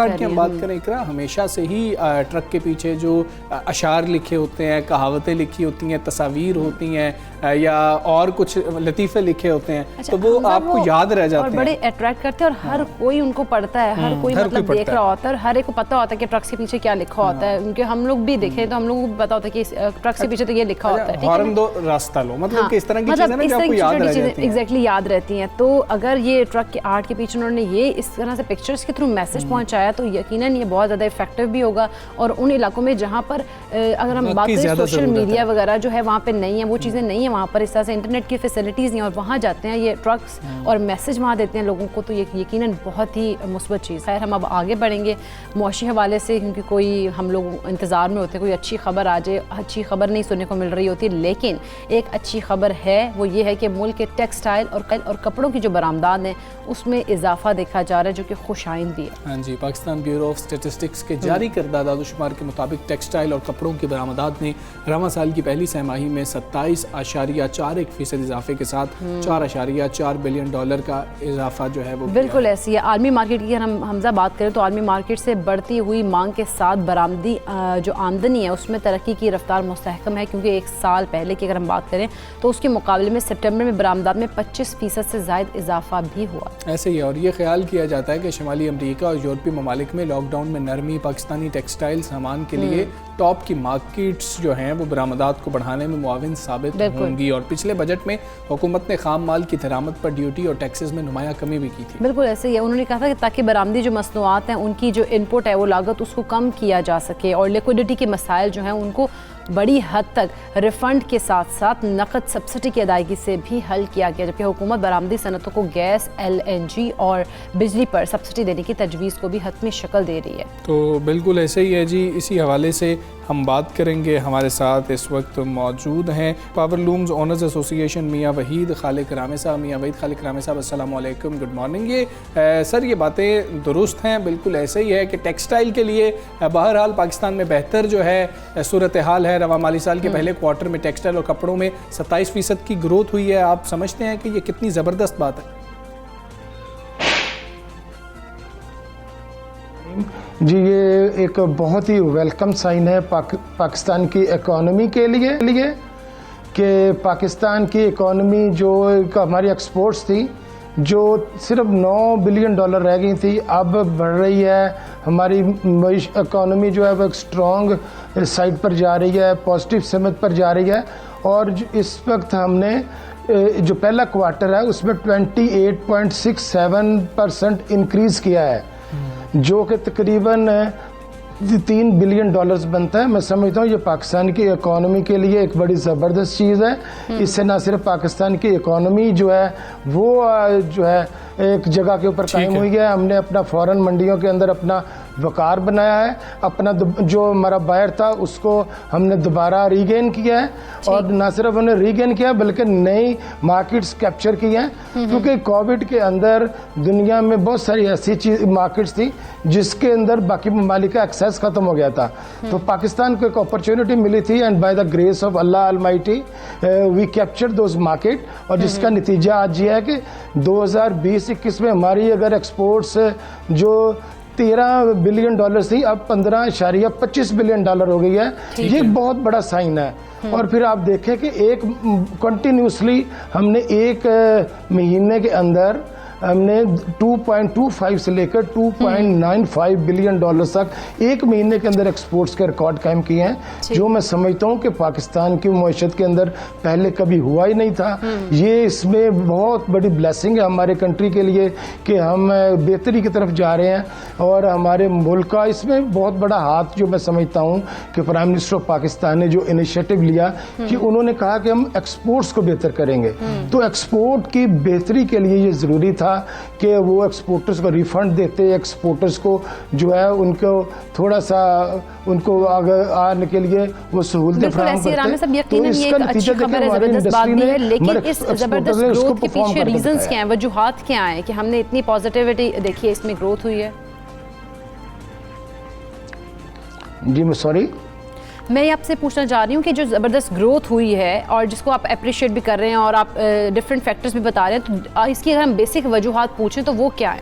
आर्ट की हम बात करें इकरा, हमेशा से ही ट्रक के पीछे जो अशार लिखे होते हैं, कहावतें लिखी होती हैं, तस्वीर होती हैं, या और कुछ लतीफ़े लिखे होते हैं, अच्छा, तो वो आपको याद रह जाते हैं और बड़े अट्रैक्ट करते हैं, और हर कोई उनको पढ़ता है, हर कोई मतलब देख रहा होता है, और हर एक को पता होता है कि ट्रक के पीछे क्या लिखा होता है। उनके हम लोग भी देखे तो हम लोग को पता होता है कि ट्रक के पीछे तो ये लिखा होता है, रास्ता लो, मतलब कि इस तरह की चीजें ना जो आपको याद रह जाती हैं। एग्जैक्टली याद रहती हैं। तो अगर ये ट्रक के आर्ट के पीछे उन्होंने ये इस तरह से पिक्चर्स के थ्रू मैसेज पहुंचाया, तो यकीनन ये बहुत ज़्यादा इफेक्टिव भी होगा। और उन इलाकों में जहाँ पर अगर हम बात करें सोशल मीडिया वगैरह जो है वहाँ पे नहीं है, वो चीज़ें नहीं है वहाँ पर, इस तरह से इंटरनेट की फैसिलिटीज़ नहीं, और वहाँ जाते हैं ये ट्रक्स और मैसेज वहाँ देते हैं लोगों को, तो ये यकीनन बहुत ही मुस्बत चीज़। खैर हम अब आगे बढ़ेंगे मुआशी हवाले से, क्योंकि कोई हम लोग इंतज़ार में होते हैं कोई अच्छी खबर आ जाए। अच्छी खबर नहीं सुनने को मिल रही होती, लेकिन एक अच्छी खबर है, वो ये है कि मुल्क के टेक्सटाइल और कपड़ों की जो बरामदात है उसमें इजाफा देखा जा रहा है, जो कि खुशाइंद भी है। हाँ जी, पाकिस्तान ब्यूरो ऑफ स्टेटिस्टिक्स के जारी करदा दादुशुमार के मुताबिक टेक्सटाइल और कपड़ों की बरामदात ने रवां साल की पहली सहमाही में 27.41% इजाफे के साथ $4.4 बिलियन का इजाफा जो है वो बिल्कुल ऐसी है। आलमी मार्केट की हम हमजा बात करें तो आलमी मार्केट से बढ़ती हुई मांग के साथ बरामदी जो आमदनी है उसमें तरक्की की रफ्तार मुस्तहकम है, क्योंकि एक साल पहले की अगर हम बात करें तो उसके मुकाबले में सितंबर में बरामदात में 25% से ज़ायद इजाफा भी हुआ। ऐसे ही, और ये ख्याल किया जाता है कि शुमाली अमरीका और यूरोपीय ममालिक में लॉकडाउन में नरमी पाकिस्तानी टेक्सटाइल सामान के लिए टॉप की मार्केट्स जो हैं वो बरामदात को बढ़ाने में मुआविन साबित होंगी। और पिछले बजट में हुकूमत ने खाम माल की दरामद पर ड्यूटी और टैक्सेस में नुमाया कमी भी की थी। बिल्कुल ऐसे ही है। उन्होंने कहा था कि ताकि बरामदी जो मसनूआत हैं उनकी जो इनपुट है वो लागत उसको कम किया जा सके, और लिक्विडिटी के मसाइल जो हैं उनको बड़ी हद तक रिफंड के साथ साथ नकद सब्सिडी की अदायगी से भी हल किया गया, जबकि हुकूमत बरामदी सनतों को गैस, LNG और बिजली पर सब्सिडी देने की तजवीज़ को भी हतमी शक्ल दे रही है। तो बिल्कुल ऐसे ही है जी। इसी हवाले से हम बात करेंगे, हमारे साथ इस वक्त मौजूद हैं पावर लूम्स ओनर्स एसोसिएशन मियाँ वहीद खालिक रामे साहब। मियाँ वहीद खालिक रामे साहब, अस्सलाम वालेकुम, गुड मॉर्निंग। ये सर ये बातें दुरुस्त हैं, बिल्कुल ऐसे ही है कि टेक्सटाइल के लिए बहरहाल पाकिस्तान में बेहतर जो है सूरत हाल है। रवा माली साल के पहले क्वार्टर में टेक्सटाइल और कपड़ों में 27% की ग्रोथ हुई है। आप समझते हैं कि ये कितनी ज़बरदस्त बात है? जी, ये एक बहुत ही वेलकम साइन है पाकिस्तान की इकोनॉमी के लिए कि पाकिस्तान की इकॉनमी जो हमारी एक्सपोर्ट्स थी जो सिर्फ $9 बिलियन रह गई थी, अब बढ़ रही है। हमारी इकॉनमी जो है वो एक स्ट्रॉन्ग साइड पर जा रही है, पॉजिटिव समेत पर जा रही है। और इस वक्त हमने जो पहला क्वार्टर है उसमें 28.67% इंक्रीज़ किया है, जो कि तकरीबन $3 बिलियन बनता है। मैं समझता हूँ ये पाकिस्तान की इकॉनमी के लिए एक बड़ी ज़बरदस्त चीज़ है। इससे ना सिर्फ पाकिस्तान की इकॉनमी जो है वो जो है एक जगह के ऊपर कायम हुई है, हमने अपना फॉरेन मंडियों के अंदर अपना वकार बनाया है, अपना जो हमारा बायर था उसको हमने दोबारा रीगेन किया है। और ना सिर्फ हमने रीगेन किया बल्कि नई मार्केट्स कैप्चर की हैं, क्योंकि कोविड के अंदर दुनिया में बहुत सारी ऐसी मार्केट्स थी जिसके अंदर बाकी ममालिक का एक्सेस खत्म हो गया था। तो पाकिस्तान को एक अपॉर्चुनिटी मिली थी and by the grace of Allah almighty we capture those market. और जिसका नतीजा आज ये है कि 2020-21 में हमारी अगर एक्सपोर्ट्स जो $13 बिलियन थी अब $15.25 बिलियन हो गई है। ये एक बहुत बड़ा साइन है। और फिर आप देखें कि एक कंटिन्यूसली हमने एक महीने के अंदर हमने 2.25 से लेकर 2.95 बिलियन तक एक महीने के अंदर एक्सपोर्ट्स के रिकॉर्ड कायम किए हैं, जो मैं समझता हूं कि पाकिस्तान की मईशत के अंदर पहले कभी हुआ ही नहीं था। ये इसमें बहुत बड़ी ब्लेसिंग है हमारे कंट्री के लिए कि हम बेहतरी की तरफ जा रहे हैं। और हमारे मुल्क का इसमें बहुत बड़ा हाथ जो मैं समझता हूं कि प्राइम मिनिस्टर ऑफ पाकिस्तान ने जो इनिशिएटिव लिया कि उन्होंने कहा कि हम एक्सपोर्ट्स को बेहतर करेंगे। तो एक्सपोर्ट की बेहतरी के लिए ये ज़रूरी था कि वो एक्सपोर्टर्स को रिफंड देते, एक्सपोर्टर्स को जो है उनको थोड़ा सा उनको आगे आने के लिए वो सहूलतें फराहम करते। तो इसका नतीजा देखिए हमारी इंडस्ट्री ने, लेकिन इस जबरदस्त ग्रोथ के पीछे रीजंस क्या हैं, वजूहात क्या हैं कि हमने इतनी पॉजिटिविटी देखिए इसमें ग्रोथ हुई है? जी मैं सॉरी, मैं आपसे पूछना चाह रही हूँ कि जो ज़बरदस्त ग्रोथ हुई है और जिसको आप अप्रिशिएट भी कर रहे हैं और आप डिफरेंट फैक्टर्स भी बता रहे हैं, तो इसकी अगर हम बेसिक वजूहात पूछें तो वो क्या है?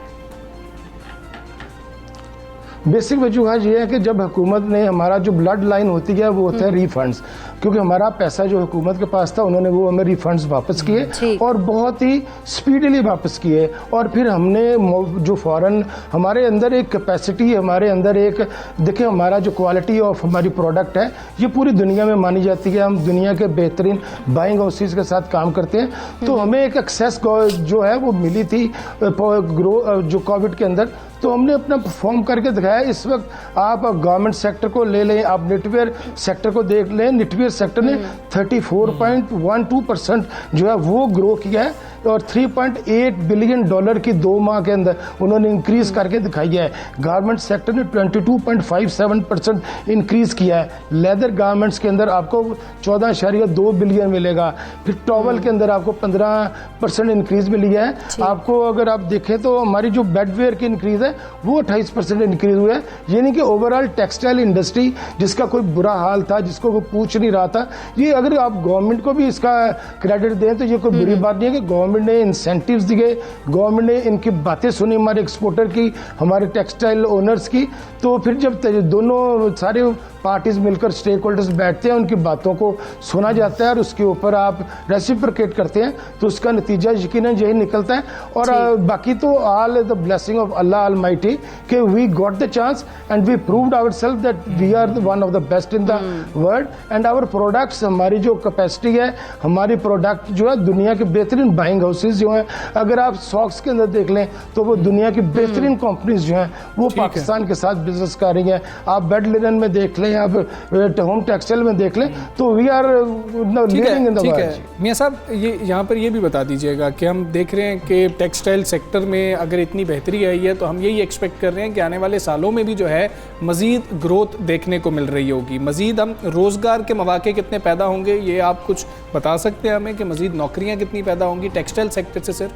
बेसिक वजूहत ये है कि जब हुकूमत ने हमारा जो ब्लड लाइन होती है वो होता है रिफंड्स, क्योंकि हमारा पैसा जो हुकूमत के पास था उन्होंने वो हमें रिफंड्स वापस किए और बहुत ही स्पीडली वापस किए। और फिर हमने जो फॉरेन हमारे अंदर एक कैपेसिटी, हमारे अंदर एक देखिए हमारा जो क्वालिटी ऑफ हमारी प्रोडक्ट है ये पूरी दुनिया में मानी जाती है। हम दुनिया के बेहतरीन बाइंग हाउसेस के साथ काम करते हैं, तो हमें एक एक्सेस जो है वो मिली थी जो कोविड के अंदर, तो हमने अपना परफॉर्म करके दिखाया। इस वक्त आप गवर्नमेंट सेक्टर को ले लें, आप नेटवेयर सेक्टर को देख लें, नेटवेयर सेक्टर ने 34.12% जो है वो ग्रो किया है और $3.8 बिलियन की 2 माह के अंदर उन्होंने इंक्रीज करके दिखाई है। गारमेंट सेक्टर ने 22.57% इंक्रीज किया है। लेदर गारमेंट्स के अंदर आपको 14.2 बिलियन मिलेगा। फिर टॉवल के अंदर आपको 15% इंक्रीज मिली है। आपको अगर आप देखें तो हमारी जो बेडवेयर की इंक्रीज है वो 28% इंक्रीज हुआ है। यानी कि ओवरऑल टेक्सटाइल इंडस्ट्री जिसका कोई बुरा हाल था, जिसको कोई पूछ नहीं रहा था, ये अगर आप गवर्नमेंट को भी इसका क्रेडिट दें तो ये कोई बुरी बात नहीं है कि गवर्नमेंट ने इंसेंटिव्स दिए, गवर्नमेंट ने इनकी बातें सुनी, हमारे एक्सपोर्टर की, हमारे टेक्सटाइल ओनर्स की। तो फिर जब दोनों सारे पार्टीज मिलकर स्टेक होल्डर्स बैठते हैं, उनकी बातों को सुना जाता है और उसके ऊपर आप रेसिप्रोकेट करते हैं, तो उसका नतीजा यकीनन यही निकलता है। और बाकी तो all the blessing of Allah almighty कि we got the chance and we proved ourself that we are one of the best in the world and our products, हमारी जो कैपेसिटी है, हमारी प्रोडक्ट जो है दुनिया के बेहतरीन बाइंग हाउसेज जो हैं, अगर आप सॉक्स के अंदर देख लें तो वो दुनिया की बेहतरीन कंपनीज जो हैं वो पाकिस्तान के साथ बिजनेस कर रही हैं। आप बेड लिनन में देख लें, आप होम टेक्सटाइल में देख लें, तो we are leading in the world. मियां साहब ये यहाँ पर ये भी बता दीजिएगा कि हम देख रहे हैं कि टेक्सटाइल सेक्टर में अगर इतनी बेहतरी आई है तो हम यही एक्सपेक्ट कर रहे हैं कि आने वाले सालों में भी जो है मज़ीद ग्रोथ देखने को मिल रही होगी। मज़ीद हम रोज़गार के मौके कितने पैदा होंगे, ये आप कुछ बता सकते हैं हमें कि मज़ीद नौकरियां कितनी पैदा होंगी टेक्सटाइल सेक्टर से सर?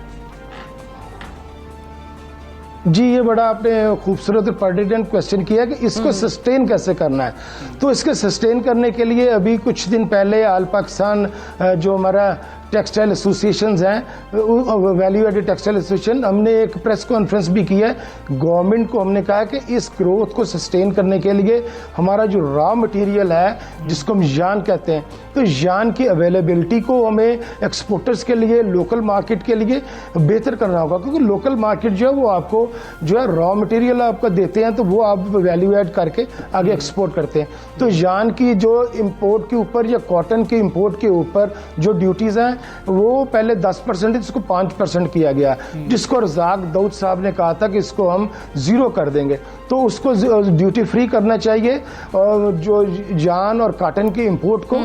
जी ये बड़ा आपने खूबसूरत और पर्टिनेंट क्वेश्चन किया कि इसको सस्टेन कैसे करना है। तो इसके सस्टेन करने के लिए अभी कुछ दिन पहले आल पाकिस्तान जो हमारा टेक्सटाइल एसोसिएशंस हैं, वैल्यू एडेड टेक्सटाइल एसोसिएशन, हमने एक प्रेस कॉन्फ्रेंस भी की है। गवर्नमेंट को हमने कहा कि इस ग्रोथ को सस्टेन करने के लिए हमारा जो रॉ मटेरियल है जिसको हम यार्न कहते हैं, तो यार्न की अवेलेबिलिटी को हमें एक्सपोर्टर्स के लिए, लोकल मार्केट के लिए बेहतर करना होगा, क्योंकि लोकल मार्केट जो है वो आपको जो है रॉ मटेरियल आपका देते हैं, तो वो आप वैल्यू ऐड करके आगे एक्सपोर्ट करते हैं। तो यार्न की जो इंपोर्ट के ऊपर या कॉटन के इंपोर्ट के ऊपर जो ड्यूटीज़ हैं वो पहले 10% इसको 5% किया गया, जिसको रज़ाक दाऊद साहब ने कहा था कि इसको हम 0 कर देंगे, तो उसको ड्यूटी फ्री करना चाहिए। और जो यार्न और कॉटन की इंपोर्ट को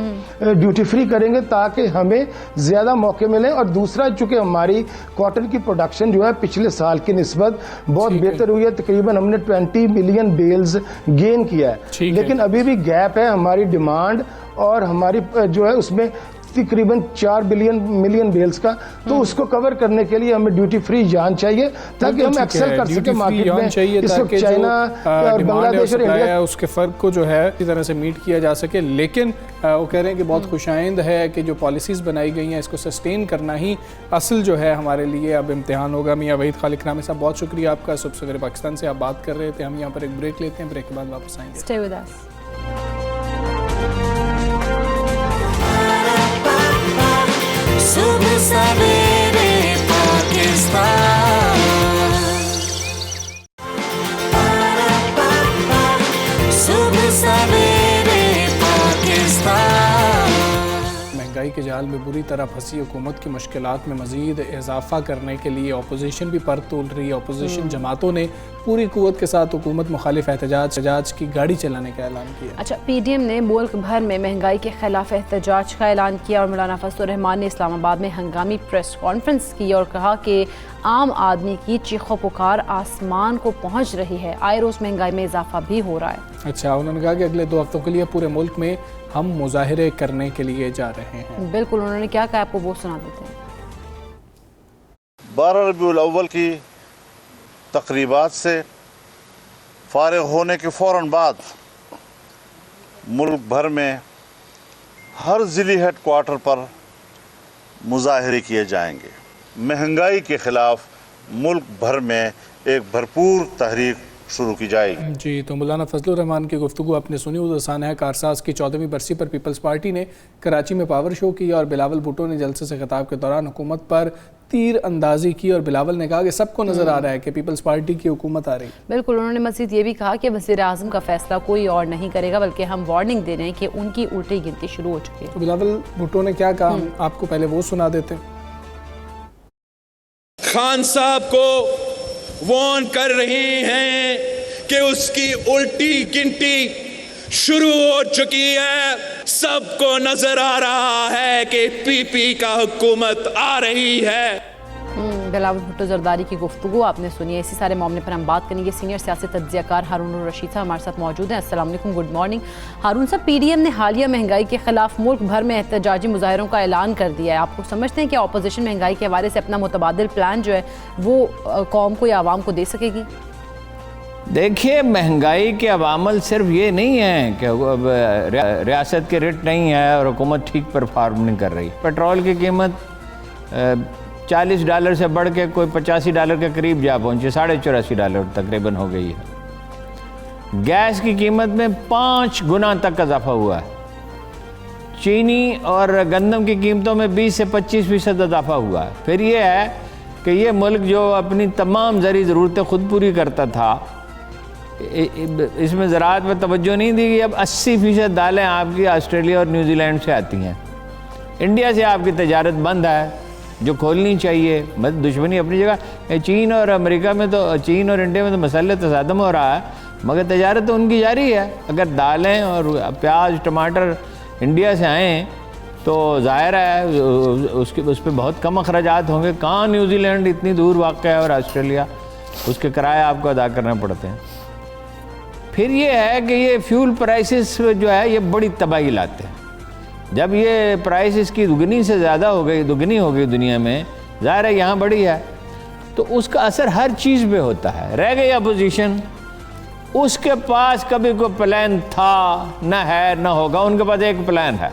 ड्यूटी फ्री करेंगे ताकि हमें ज़्यादा मौके मिले। और दूसरा, चूँकि हमारी कॉटन की प्रोडक्शन जो है पिछले साल की निस्बत बहुत बेहतर हुई है, तकरीबन हमने 20 मिलियन बेल्स गेन किया है, लेकिन अभी भी गैप है हमारी डिमांड और हमारी जो है उसमें तकरीबन 4 मिलियन बेल्स का, तो उसको कवर करने के लिए हमें ड्यूटी फ्री यार्न चाहिए ताकि हम एक्सेल कर सकें मार्केट में। इस वक्त चाइना और बांग्लादेश और इंडिया उसके फ़र्क को जो है इस तरह से मीट किया जा सके। लेकिन वो कह रहे हैं कि बहुत खुशाइंद है कि जो पॉलिसीज़ बनाई गई हैं इसको सस्टेन करना ही असल जो है हमारे लिए अब इम्तिहान होगा। मियाँ वहीद खालिक नामी साहब, बहुत शुक्रिया आपका। सुबह सवेरे पाकिस्तान से आप बात कर रहे थे। हम यहाँ पर एक ब्रेक लेते हैं, ब्रेक के बाद वापस आएंगे। Stay with us. सुबह सवेरे पाकिस्तान, सुबह सवेरे पाकिस्तान। महंगाई के जाल में बुरी तरह फंसी हुकूमत की मुश्किलात में मज़ीद इजाफा करने के लिए अपोजिशन भी पर तोल रही है। अपोजिशन जमातों ने पूरी कुव्वत के साथ हुकूमत मुखालिफ एहतजाज की गाड़ी चलाने का ऐलान किया। अच्छा, PDM ने मुल्क भर में महंगाई के खिलाफ एहतजाज का ऐलान किया और मौलाना फजलुर रहमान ने इस्लामाबाद में हंगामी प्रेस कॉन्फ्रेंस की और कहा कि आम आदमी की चीखो पुकार आसमान को पहुँच रही है, आए रोज़ महंगाई में इजाफा भी हो रहा है। अच्छा, उन्होंने कहा कि अगले 2 हफ्तों के लिए पूरे मुल्क में हम मुजाहिरे करने के लिए जा रहे हैं। बिल्कुल, उन्होंने क्या कहा आपको वो सुना देते हैं। 12 रबीउल अव्वल की तकरीबात से फारिग होने के फ़ौरन बाद मुल्क भर में हर ज़िली हेड क्वार्टर पर मुजाहिरे किए जाएंगे। महंगाई के ख़िलाफ़ मुल्क भर में एक भरपूर तहरीक शुरू की जाएगी। जी, तो मौलाना फजलुर रहमान की गुफ्तगू आपने सुनी। उज़ाना है कारसाज की 14वीं बरसी पर पीपल्स पार्टी ने कराची में पावर शो किया और बिलावल भुट्टो ने जलसे से खिताब के दौरान हुकूमत पर तीर अंदाजी की और बिलावल ने कहा कि सबको नजर आ रहा है कि पीपल्स पार्टी की हुकूमत आ रही। बिल्कुल, उन्होंने मज़ीद ये भी कहा कि वज़ीर आज़म का फैसला कोई और नहीं करेगा, बल्कि हम वार्निंग दे रहे हैं कि उनकी उल्टी गिनती शुरू हो चुकी है। तो बिलावल भुट्टो ने क्या कहा, आपको पहले वो सुना देते। खान साहब को वार्न कर रहे हैं कि उसकी उल्टी गिनती शुरू हो चुकी है। सबको नजर आ रहा है कि पीपी का हुकूमत आ रही है। बिलावल भुट्टो जरदारी की गुफ्तगू आपने सुनी है। इसी सारे मामले पर हम बात करेंगे। सीनियर सियासी तज्ज़ियाकार हारून रशीद साहब हमारे साथ मौजूद हैं। अस्सलाम वालेकुम, गुड मॉर्निंग। हारून साहब, PDM ने हालिया महंगाई के खिलाफ मुल्क भर में एहतजाजी मुजाहिरों का ऐलान कर दिया है। आपको समझते हैं कि अपोजिशन महंगाई के हवाले से अपना मुतबादिल प्लान जो है वो कौम को या आवाम को दे सकेगी? देखिए, महंगाई के अवामल सिर्फ ये नहीं है कि रियासत के रेट नहीं है और हुकूमत ठीक परफॉर्म नहीं कर रही। पेट्रोल की कीमत $40 से बढ़ के कोई $85 के करीब जा पहुंची, $84.5 तकरीबन हो गई है। गैस की कीमत में 5 गुना तक इजाफा हुआ है। चीनी और गंदम की कीमतों में 20 से 25% इजाफा हुआ है। फिर ये है कि ये मुल्क जो अपनी तमाम ज़रूरी ज़रूरतें खुद पूरी करता था, इसमें ज़राअत में तवज्जो नहीं दी गई। अब 80% दालें आपकी ऑस्ट्रेलिया और न्यूजीलैंड से आती हैं। इंडिया से आपकी तजारत बंद है, जो खोलनी चाहिए। मतलब दुश्मनी अपनी जगह। चीन और अमेरिका में तो, चीन और इंडिया में तो मसले तसादम हो रहा है, मगर तजारत तो उनकी जारी है। अगर दालें और प्याज टमाटर इंडिया से आएँ तो ज़ाहिर है उस पर बहुत कम अखराजात होंगे। कहाँ न्यूजीलैंड इतनी दूर वाक़ है और ऑस्ट्रेलिया, उसके किराए आपको अदा करना पड़ते हैं। फिर ये है कि ये फ्यूल प्राइसेस जो है ये बड़ी तबाही लाते हैं। जब ये प्राइसेस की दुगनी से ज़्यादा हो गई, दुगनी हो गई दुनिया में, ज़ाहिर है यहाँ बड़ी है, तो उसका असर हर चीज़ पे होता है। रह गई अपोजिशन, उसके पास कभी कोई प्लान था न है न होगा। उनके पास एक प्लान है,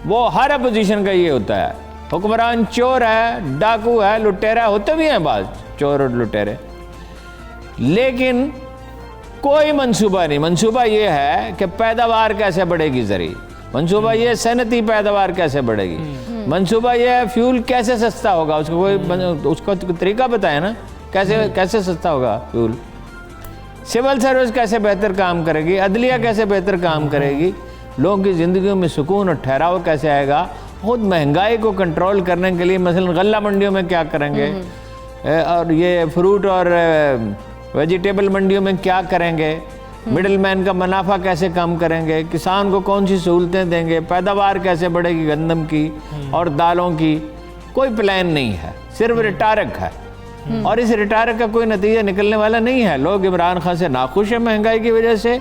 वो हर अपोजिशन का ये होता है। हुक्मरान चोर है, डाकू है, लुटेरा, होते भी हैं बाज चोर और लुटेरे, लेकिन कोई मंसूबा नहीं। मंसूबा ये है कि पैदावार कैसे बढ़ेगी ज़री, मंसूबा ये सनती पैदावार कैसे बढ़ेगी, मंसूबा ये है फ्यूल कैसे सस्ता होगा, उसको कोई उसको तरीका बताए ना, कैसे सस्ता होगा फ्यूल, सिविल सर्विस कैसे बेहतर काम करेगी, अदलिया कैसे बेहतर काम करेगी, लोगों की ज़िंदगियों में सुकून और ठहराव कैसे आएगा, खुद महंगाई को कंट्रोल करने के लिए मसलन गल्ला मंडियों में क्या करेंगे, और ये फ्रूट और वेजिटेबल मंडियों में क्या करेंगे, मिडिल मैन का मुनाफा कैसे कम करेंगे, किसान को कौन सी सहूलतें देंगे, पैदावार कैसे बढ़ेगी गंदम की और दालों की, कोई प्लान नहीं है, सिर्फ रिटारक है। और इस रिटायरमेंट का कोई नतीजा निकलने वाला नहीं है। लोग इमरान खान से नाखुश हैं महंगाई की वजह से,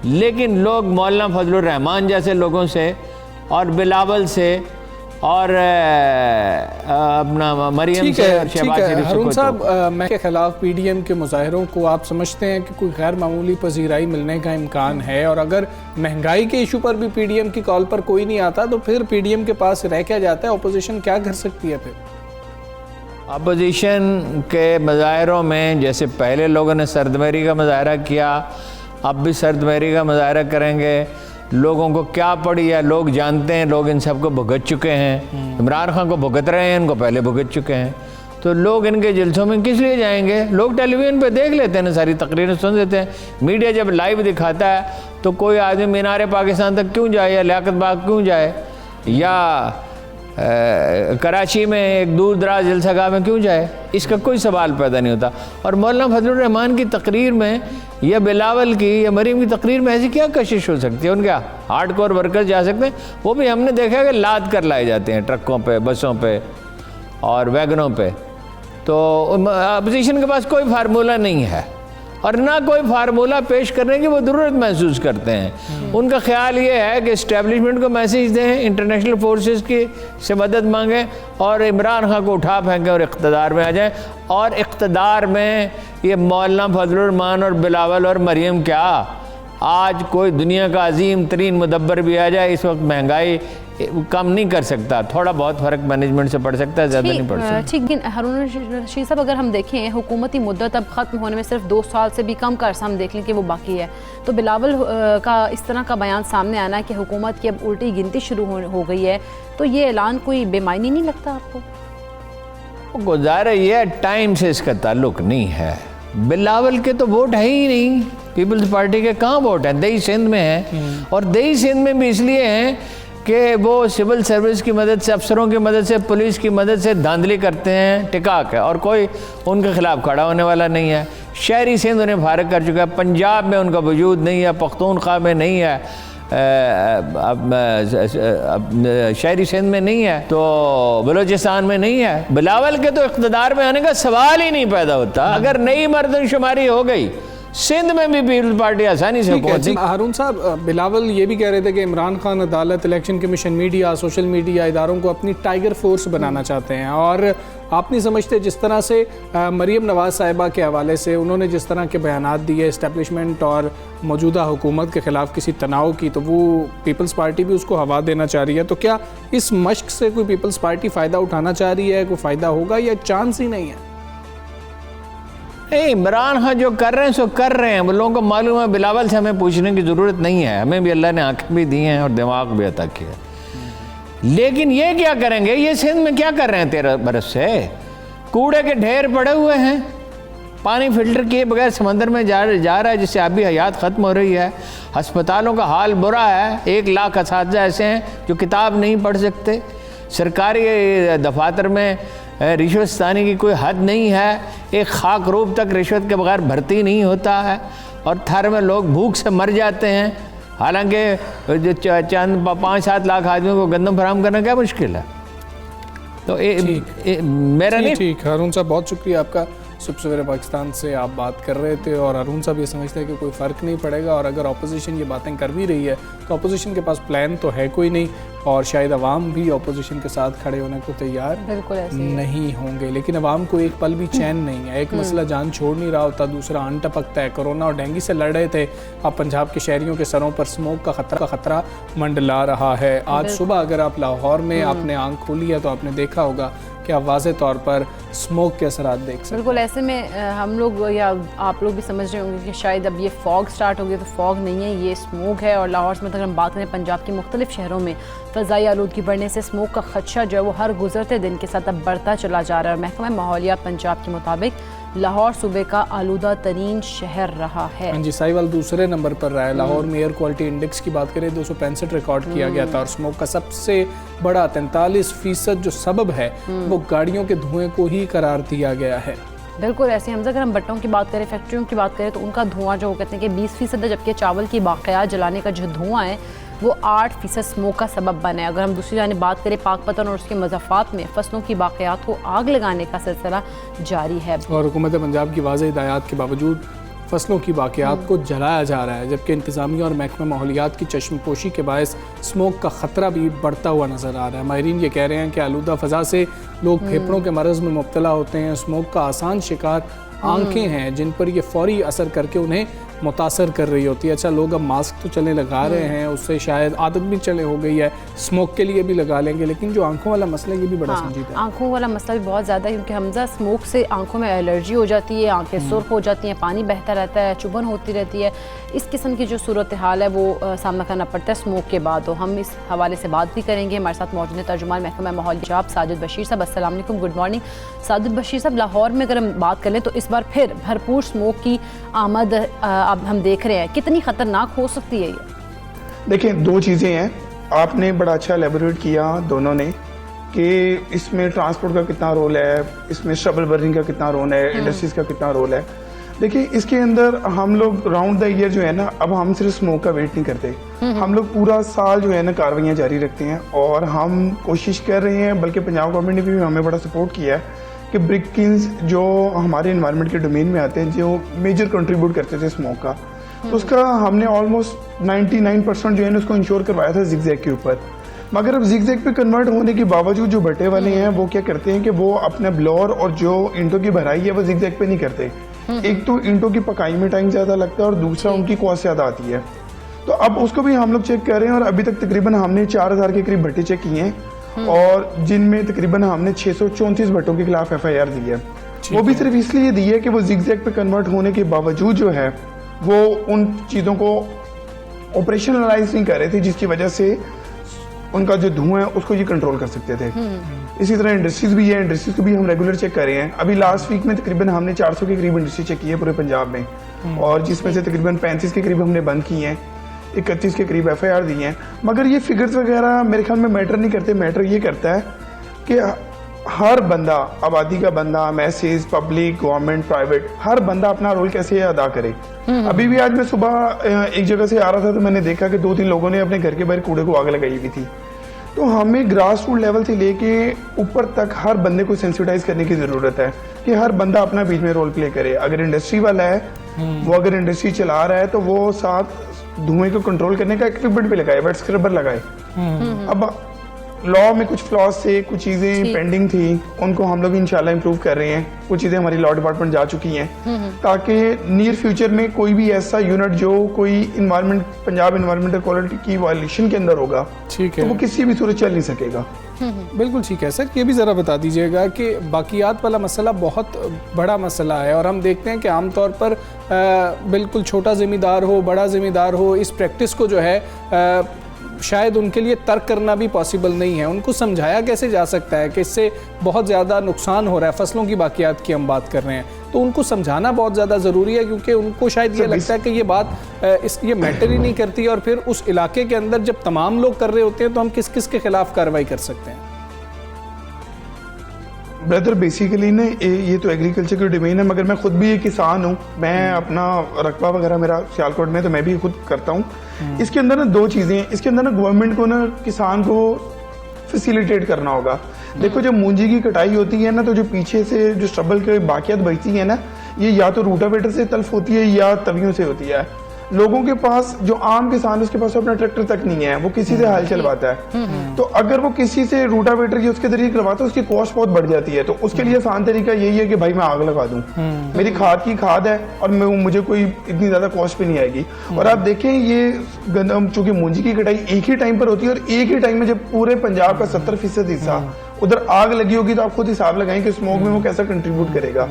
लेकिन लोग मौलाना फजलुर रहमान जैसे लोगों से और बिलावल से और अपना मरियम से और शहबाज शरीफ से हारून साहब, मैं के खिलाफ पीडीएम के मुजाहिरों को आप समझते हैं कि कोई गैर मामूली पजीराई मिलने का इम्कान है? और अगर महंगाई के इशू पर भी पीडीएम की कॉल पर कोई नहीं आता तो फिर पीडीएम के पास रह क्या जाता है? अपोजिशन क्या कर सकती है फिर? अपोजिशन के मुजाहरों में जैसे पहले लोगों ने सर्दमेरी का मुजाहरा किया, अब भी सर्दमेरी का मुजाहरा करेंगे। लोगों को क्या पड़ी है, लोग जानते हैं, लोग इन सबको भुगत चुके हैं। इमरान खान को भुगत रहे हैं, इनको पहले भुगत चुके हैं, तो लोग इनके जलसों में किस लिए जाएंगे? लोग टेलीविज़न पे देख लेते हैं ना, सारी तकरीरें सुन लेते हैं। मीडिया जब लाइव दिखाता है तो कोई आदमी मीनार पाकिस्तान तक क्यों जाए, या लियाकत बाग क्यों जाए, या कराची में एक दूर दराज जलसागाह में क्यों जाए? इसका कोई सवाल पैदा नहीं होता। और मौलाना फजलुर रहमान की तकरीर में या बिलावल की या मरीम की तकरीर में ऐसी क्या कशिश हो सकती है? उनके हार्डकोर वर्कर्स जा सकते हैं, वो भी हमने देखा है कि लाद कर लाए जाते हैं ट्रकों पे, बसों पे और वैगनों पे। तो अपोजिशन के पास कोई फार्मूला नहीं है और ना कोई फार्मूला पेश करने की वो ज़रूरत महसूस करते हैं। उनका ख्याल ये है कि इस्टेब्लिशमेंट को मैसेज दें, इंटरनेशनल फोर्सेस की से मदद मांगें और इमरान खान को उठा फेंकें और इक़्तिदार में आ जाएं। और इक़्तिदार में ये मौलाना फजलुर रहमान और बिलावल और मरियम क्या, आज कोई दुनिया का अजीम तरीन मुदब्बर भी आ जाए, इस वक्त महंगाई कम नहीं कर सकता। थोड़ा बहुत फ़र्क मैनेजमेंट से पड़ सकता है, ज़्यादा नहीं पड़ सकता। ठीक, हारून रशीद साहब, अगर हम देखें हुकूमती मुद्दत अब ख़त्म होने में सिर्फ 2 साल से भी कम का अर्सा हम देख लें कि वो बाकी है, तो बिलावल का इस तरह का बयान सामने आना कि हुकूमत की अब उल्टी गिनती शुरू हो गई है, तो ये ऐलान कोई बेमायनी नहीं लगता आपको? गुजारा ये टाइम से इसका ताल्लुक नहीं है। बिलावल के तो वोट है ही नहीं, पीपल्स पार्टी के कहाँ वोट हैं? दही सिंध में हैं, और दही सिंध में भी इसलिए हैं कि वो सिविल सर्विस की मदद से, अफसरों की मदद से, पुलिस की मदद से धांधली करते हैं, टिकाक है, और कोई उनके खिलाफ खड़ा होने वाला नहीं है। शहरी सिंध उन्हें फारग कर चुका है, पंजाब में उनका वजूद नहीं है, पख्तूनख्वा में नहीं है, शहरी सिंध में नहीं है, तो बलूचिस्तान में नहीं है। बिलावल के तो इक़्तिदार में आने का सवाल ही नहीं पैदा होता। अगर नई मर्दनशुमारी हो गई सिंध में भी पीपल्स पार्टी आसानी से पहुंची। हारून साहब, बिलावल ये भी कह रहे थे कि इमरान खान अदालत, election commission, media, social media इदारों को अपनी टाइगर फोर्स बनाना चाहते हैं। और आप नहीं समझते जिस तरह से मरीम नवाज साहिबा के हवाले से उन्होंने जिस तरह के बयानात दिए इस्टेब्लिशमेंट और मौजूदा हुकूमत के ख़िलाफ़ किसी तनाव की, तो वो पीपल्स पार्टी भी उसको हवा देना चाह रही है। तो क्या इस मश्क से कोई पीपल्स पार्टी फ़ायदा उठाना चाह रही है? कोई फ़ायदा होगा या चांस ही नहीं है? इमरान खान जो कर रहे हैं सो कर रहे हैं, वो लोगों को मालूम है। बिलावल से हमें पूछने की ज़रूरत नहीं है, हमें भी अल्लाह ने आंखें भी दी हैं और दिमाग भी अता किया। लेकिन ये क्या करेंगे? ये सिंध में क्या कर रहे हैं? 13 बरस से कूड़े के ढेर पड़े हुए हैं, पानी फिल्टर किए बगैर समंदर में जा रहा है, जिससे अभी हयात ख़त्म हो रही है। अस्पतालों का हाल बुरा है, 1 लाख असातिज़ा ऐसे हैं जो किताब नहीं पढ़ सकते। सरकारी दफातर में रिश्वतस्तानी की कोई हद नहीं है, एक खाक रूप तक रिश्वत के बगैर भर्ती नहीं होता है, और थर में लोग भूख से मर जाते हैं। हालांकि चंद 5-7 लाख आदमियों को गंदम फराहम करना क्या मुश्किल है? तो मेरा नहीं। ठीक, हारून साहब बहुत शुक्रिया आपका। सुबह सवेरे पाकिस्तान से आप बात कर रहे थे, और हारून साहब ये समझते हैं कि कोई फ़र्क नहीं पड़ेगा, और अगर अपोजिशन ये बातें कर भी रही है तो अपोजिशन के पास प्लान तो है कोई नहीं। और शायद अवाम भी अपोजिशन के साथ खड़े होने को तैयार बिल्कुल ऐसे ही नहीं होंगे। लेकिन अवाम को एक पल भी चैन नहीं है। एक मसला जान छोड़ नहीं रहा होता, दूसरा अन टपकता है। कोरोना और डेंगू से लड़ रहे थे, अब पंजाब के शहरियों के सरों पर स्मोक का खतरा मंडला रहा है। आज सुबह अगर आप लाहौर में आपने आंख खोली है तो आपने देखा होगा कि आप वाज़े तौर पर स्मोक के असरात देख सकते हैं। बिल्कुल ऐसे में हम लोग या आप लोग भी समझ रहे होंगे कि शायद अब ये फॉग स्टार्ट हो गया, तो फॉग नहीं है, ये स्मोक है। और लाहौर में अगर हम बात करें पंजाब के मुख्तलिफ शहरों में फ़ज़ाई आलूदगी बढ़ने से स्मोक का खदशा जो है वो हर गुजरते दिन के साथ अब बढ़ता चला जा रहा है। महकमा माहौलियात पंजाब के मुताबिक लाहौर सूबे का आलूदा तरीन शहर रहा है। हाँ जी, साहिवाल दूसरे नंबर पर रहा है। लाहौर में एयर क्वालिटी इंडेक्स की बात करें 265 रिकॉर्ड किया गया था और स्मोक का सबसे बड़ा 43% जो सबब है वो गाड़ियों के धुएं को ही करार दिया गया है। बिल्कुल ऐसे हमजा अगर हम भट्टों की बात करें, फैक्ट्रियों की बात करें तो उनका धुआं जो कहते हैं कि 20% है, जबकि चावल की बाक़ियात जलाने का जो धुआं है वो 8% स्मोक का सबब बना है। अगर हम दूसरी जाने बात करें पाकपतन और उसके मज़ाफ़ात में फसलों की बाक़ियात को आग लगाने का सिलसिला जारी है। और हुकूमत पंजाब की वाज़ेह हिदायत के बावजूद फसलों की बाक़ियात को जलाया जा रहा है, जबकि इंतज़ामिया और महकमा माहौलियात की चश्मपोशी के बायस स्मोक का ख़तरा भी बढ़ता हुआ नज़र आ रहा है। माहिरीन ये कह रहे हैं कि आलूदा फ़ज़ा से लोग फेफड़ों के मरज़ में मुब्तला होते हैं। स्मोक का आसान शिकार आंखें हैं जिन पर ये फ़ौरी असर करके उन्हें मुतासर कर रही होती है। अच्छा, लोग अब मास्क तो चले लगा रहे हैं, उससे शायद आदत भी चले हो गई है, स्मोक के लिए भी लगा लेंगे, लेकिन जो आंखों वाला मसला ये भी बड़ा संजीदा है। आंखों वाला मसला भी बहुत ज़्यादा है, क्योंकि हमजा स्मोक से आंखों में एलर्जी हो जाती है, आंखें सुर्ख हो जाती हैं, पानी बहता रहता है, चुभन होती रहती है। इस किस्म की जो सूरत हाल है वो सामना करना पड़ता है स्मोक के बाद। तो हम इस हवाले से बात भी करेंगे। हमारे साथ मौजूद है तर्जुमान महकमा माहौलियात साजिद बशीर साहब। अस्सलाम वालेकुम, गुड मॉर्निंग साजिद बशीर साहब। लाहौर में अगर हम बात कर लें तो इस बार फिर भरपूर स्मोक की आमद अब हम देख रहे हैं, कितनी खतरनाक हो सकती है ये? देखिए, दो चीज़ें हैं, आपने बड़ा अच्छा एलेबोरेट किया दोनों ने कि इसमें ट्रांसपोर्ट का कितना रोल है, इसमें शबल बर्निंग का कितना रोल है, इंडस्ट्रीज का कितना रोल है। देखिए, इसके अंदर हम लोग राउंड द ईयर जो है ना, अब हम सिर्फ स्मोक का वेट नहीं करते, हम लोग पूरा साल जो है ना कार्रवाइयाँ जारी रखते हैं और हम कोशिश कर रहे हैं, बल्कि पंजाब गवर्नमेंट ने भी हमें बड़ा सपोर्ट किया है कि ब्रिकिंग्स जो हमारे इन्वायरमेंट के डोमेन में आते हैं, जो मेजर कंट्रीब्यूट करते थे स्मोक का, तो उसका हमने ऑलमोस्ट 99% जो है ना उसको इंश्योर करवाया था जिगजैग के ऊपर। मगर अब जिगजैग पे कन्वर्ट होने के बावजूद जो भट्टे वाले हैं वो क्या करते हैं कि वो अपने ब्लोअर और जो ईंटों की भराई है वो जिगजैग पे नहीं करते। एक तो ईंटों की पकाई में टाइम ज़्यादा लगता है और दूसरा उनकी कॉस्ट ज़्यादा आती है। तो अब उसको भी हम लोग चेक कर रहे हैं और अभी तक तकरीबन हमने 4000 के करीब भट्टे चेक किए हैं और जिनमें तकरीबन हमने 634 भट्टों के खिलाफ FIR दी है। वो भी सिर्फ इसलिए दी है कि वो जिगजैग पे कन्वर्ट होने के बावजूद जो है वो उन चीज़ों को ऑपरेशनलाइज नहीं कर रहे थे जिसकी वजह से उनका जो धुआं है उसको ये कंट्रोल कर सकते थे। इसी तरह इंडस्ट्रीज भी है, इंडस्ट्रीज को भी हम रेगुलर चेक कर रहे हैं। अभी लास्ट वीक में तकरीबन हमने 400 के करीब इंडस्ट्री चेक की है पूरे पंजाब में और जिसमें से तकरीबन 35 के करीब हमने बंद की हैं, 31 के करीब FIR दी हैं। मगर ये फिगर्स वगैरह मेरे ख्याल में मैटर नहीं करते। मैटर ये करता है कि हर बंदा, आबादी का बंदा, मैसेज, पब्लिक, गवर्नमेंट, प्राइवेट, हर बंदा अपना रोल कैसे अदा करे। अभी भी आज मैं सुबह एक जगह से आ रहा था तो मैंने देखा कि 2-3 लोगों ने अपने घर के बाहर कूड़े को आग लगाई हुई थी। तो हमें ग्रास रूट लेवल से लेके ऊपर तक हर बंदे को सेंसिटाइज करने की ज़रूरत है कि हर बंदा अपना बीच में रोल प्ले करे। अगर इंडस्ट्री वाला है वो अगर इंडस्ट्री चला रहा है तो वो साथ धुएं को कंट्रोल करने का इक्विपमेंट भी लगाए, वेट स्क्रबर लगाए। अब लॉ में कुछ फ्लॉज से कुछ चीज़ें पेंडिंग थी, उनको हम लोग इंशाल्लाह इंप्रूव कर रहे हैं। कुछ चीज़ें हमारी लॉ डिपार्टमेंट जा चुकी हैं ताकि नियर फ्यूचर में कोई भी ऐसा यूनिट जो कोई इन्वायरमेंट, पंजाब इन्वायरमेंटल क्वालिटी की वायलेशन के अंदर होगा, ठीक है, तो वो किसी भी सूरत चल नहीं सकेगा। बिल्कुल ठीक है सर। ये भी ज़रा बता दीजिएगा कि बाकियात वाला मसला बहुत बड़ा मसला है और हम देखते हैं कि आमतौर पर बिल्कुल छोटा ज़िम्मेदार हो, बड़ा ज़िम्मेदार हो, इस प्रैक्टिस को जो है शायद उनके लिए तर्क करना भी पॉसिबल नहीं है। उनको समझाया कैसे जा सकता है कि इससे बहुत ज़्यादा नुकसान हो रहा है। फसलों की बाकियात की हम बात कर रहे हैं तो उनको समझाना बहुत ज़्यादा ज़रूरी है, क्योंकि उनको शायद ये लगता है कि ये बात ये मैटर ही नहीं करती और फिर उस इलाके के अंदर जब तमाम लोग कर रहे होते हैं तो हम किस किस के खिलाफ कार्रवाई कर सकते हैं? ब्रदर, बेसिकली ना ये तो एग्रीकल्चर की डोमेन है, मगर मैं खुद भी एक किसान हूँ। मैं अपना रकबा वगैरह मेरा सियालकोट में, तो मैं भी खुद करता हूँ। इसके अंदर ना दो चीज़ें हैं। इसके अंदर ना गवर्नमेंट को ना किसान को फैसिलिटेट करना होगा। देखो, जब मूंजी की कटाई होती है ना तो जो पीछे से जो स्ट्रबल के बाकियात बचती है ना, ये या तो रूटावेटर से तल्फ होती है या तवियों से होती है। लोगों के पास, जो आम किसान उसके पास अपना ट्रैक्टर तक नहीं है, वो किसी से हल चलवाता है। तो अगर वो किसी से रूटावेटर की उसके जरिए करवाता है, उसकी कॉस्ट बहुत बढ़ जाती है। तो उसके लिए आसान तरीका यही है कि भाई मैं आग लगा दूं, मेरी खाद की खाद है और मुझे कोई इतनी ज्यादा कॉस्ट भी नहीं आएगी। और आप देखें ये गंदम, चूंकि मूंजी की कटाई एक ही टाइम पर होती है और एक ही टाइम में जब पूरे पंजाब का 70% हिस्सा उधर आग लगी होगी, तो आप खुद हिसाब लगाएं कि स्मोक में वो कैसा कंट्रीब्यूट करेगा।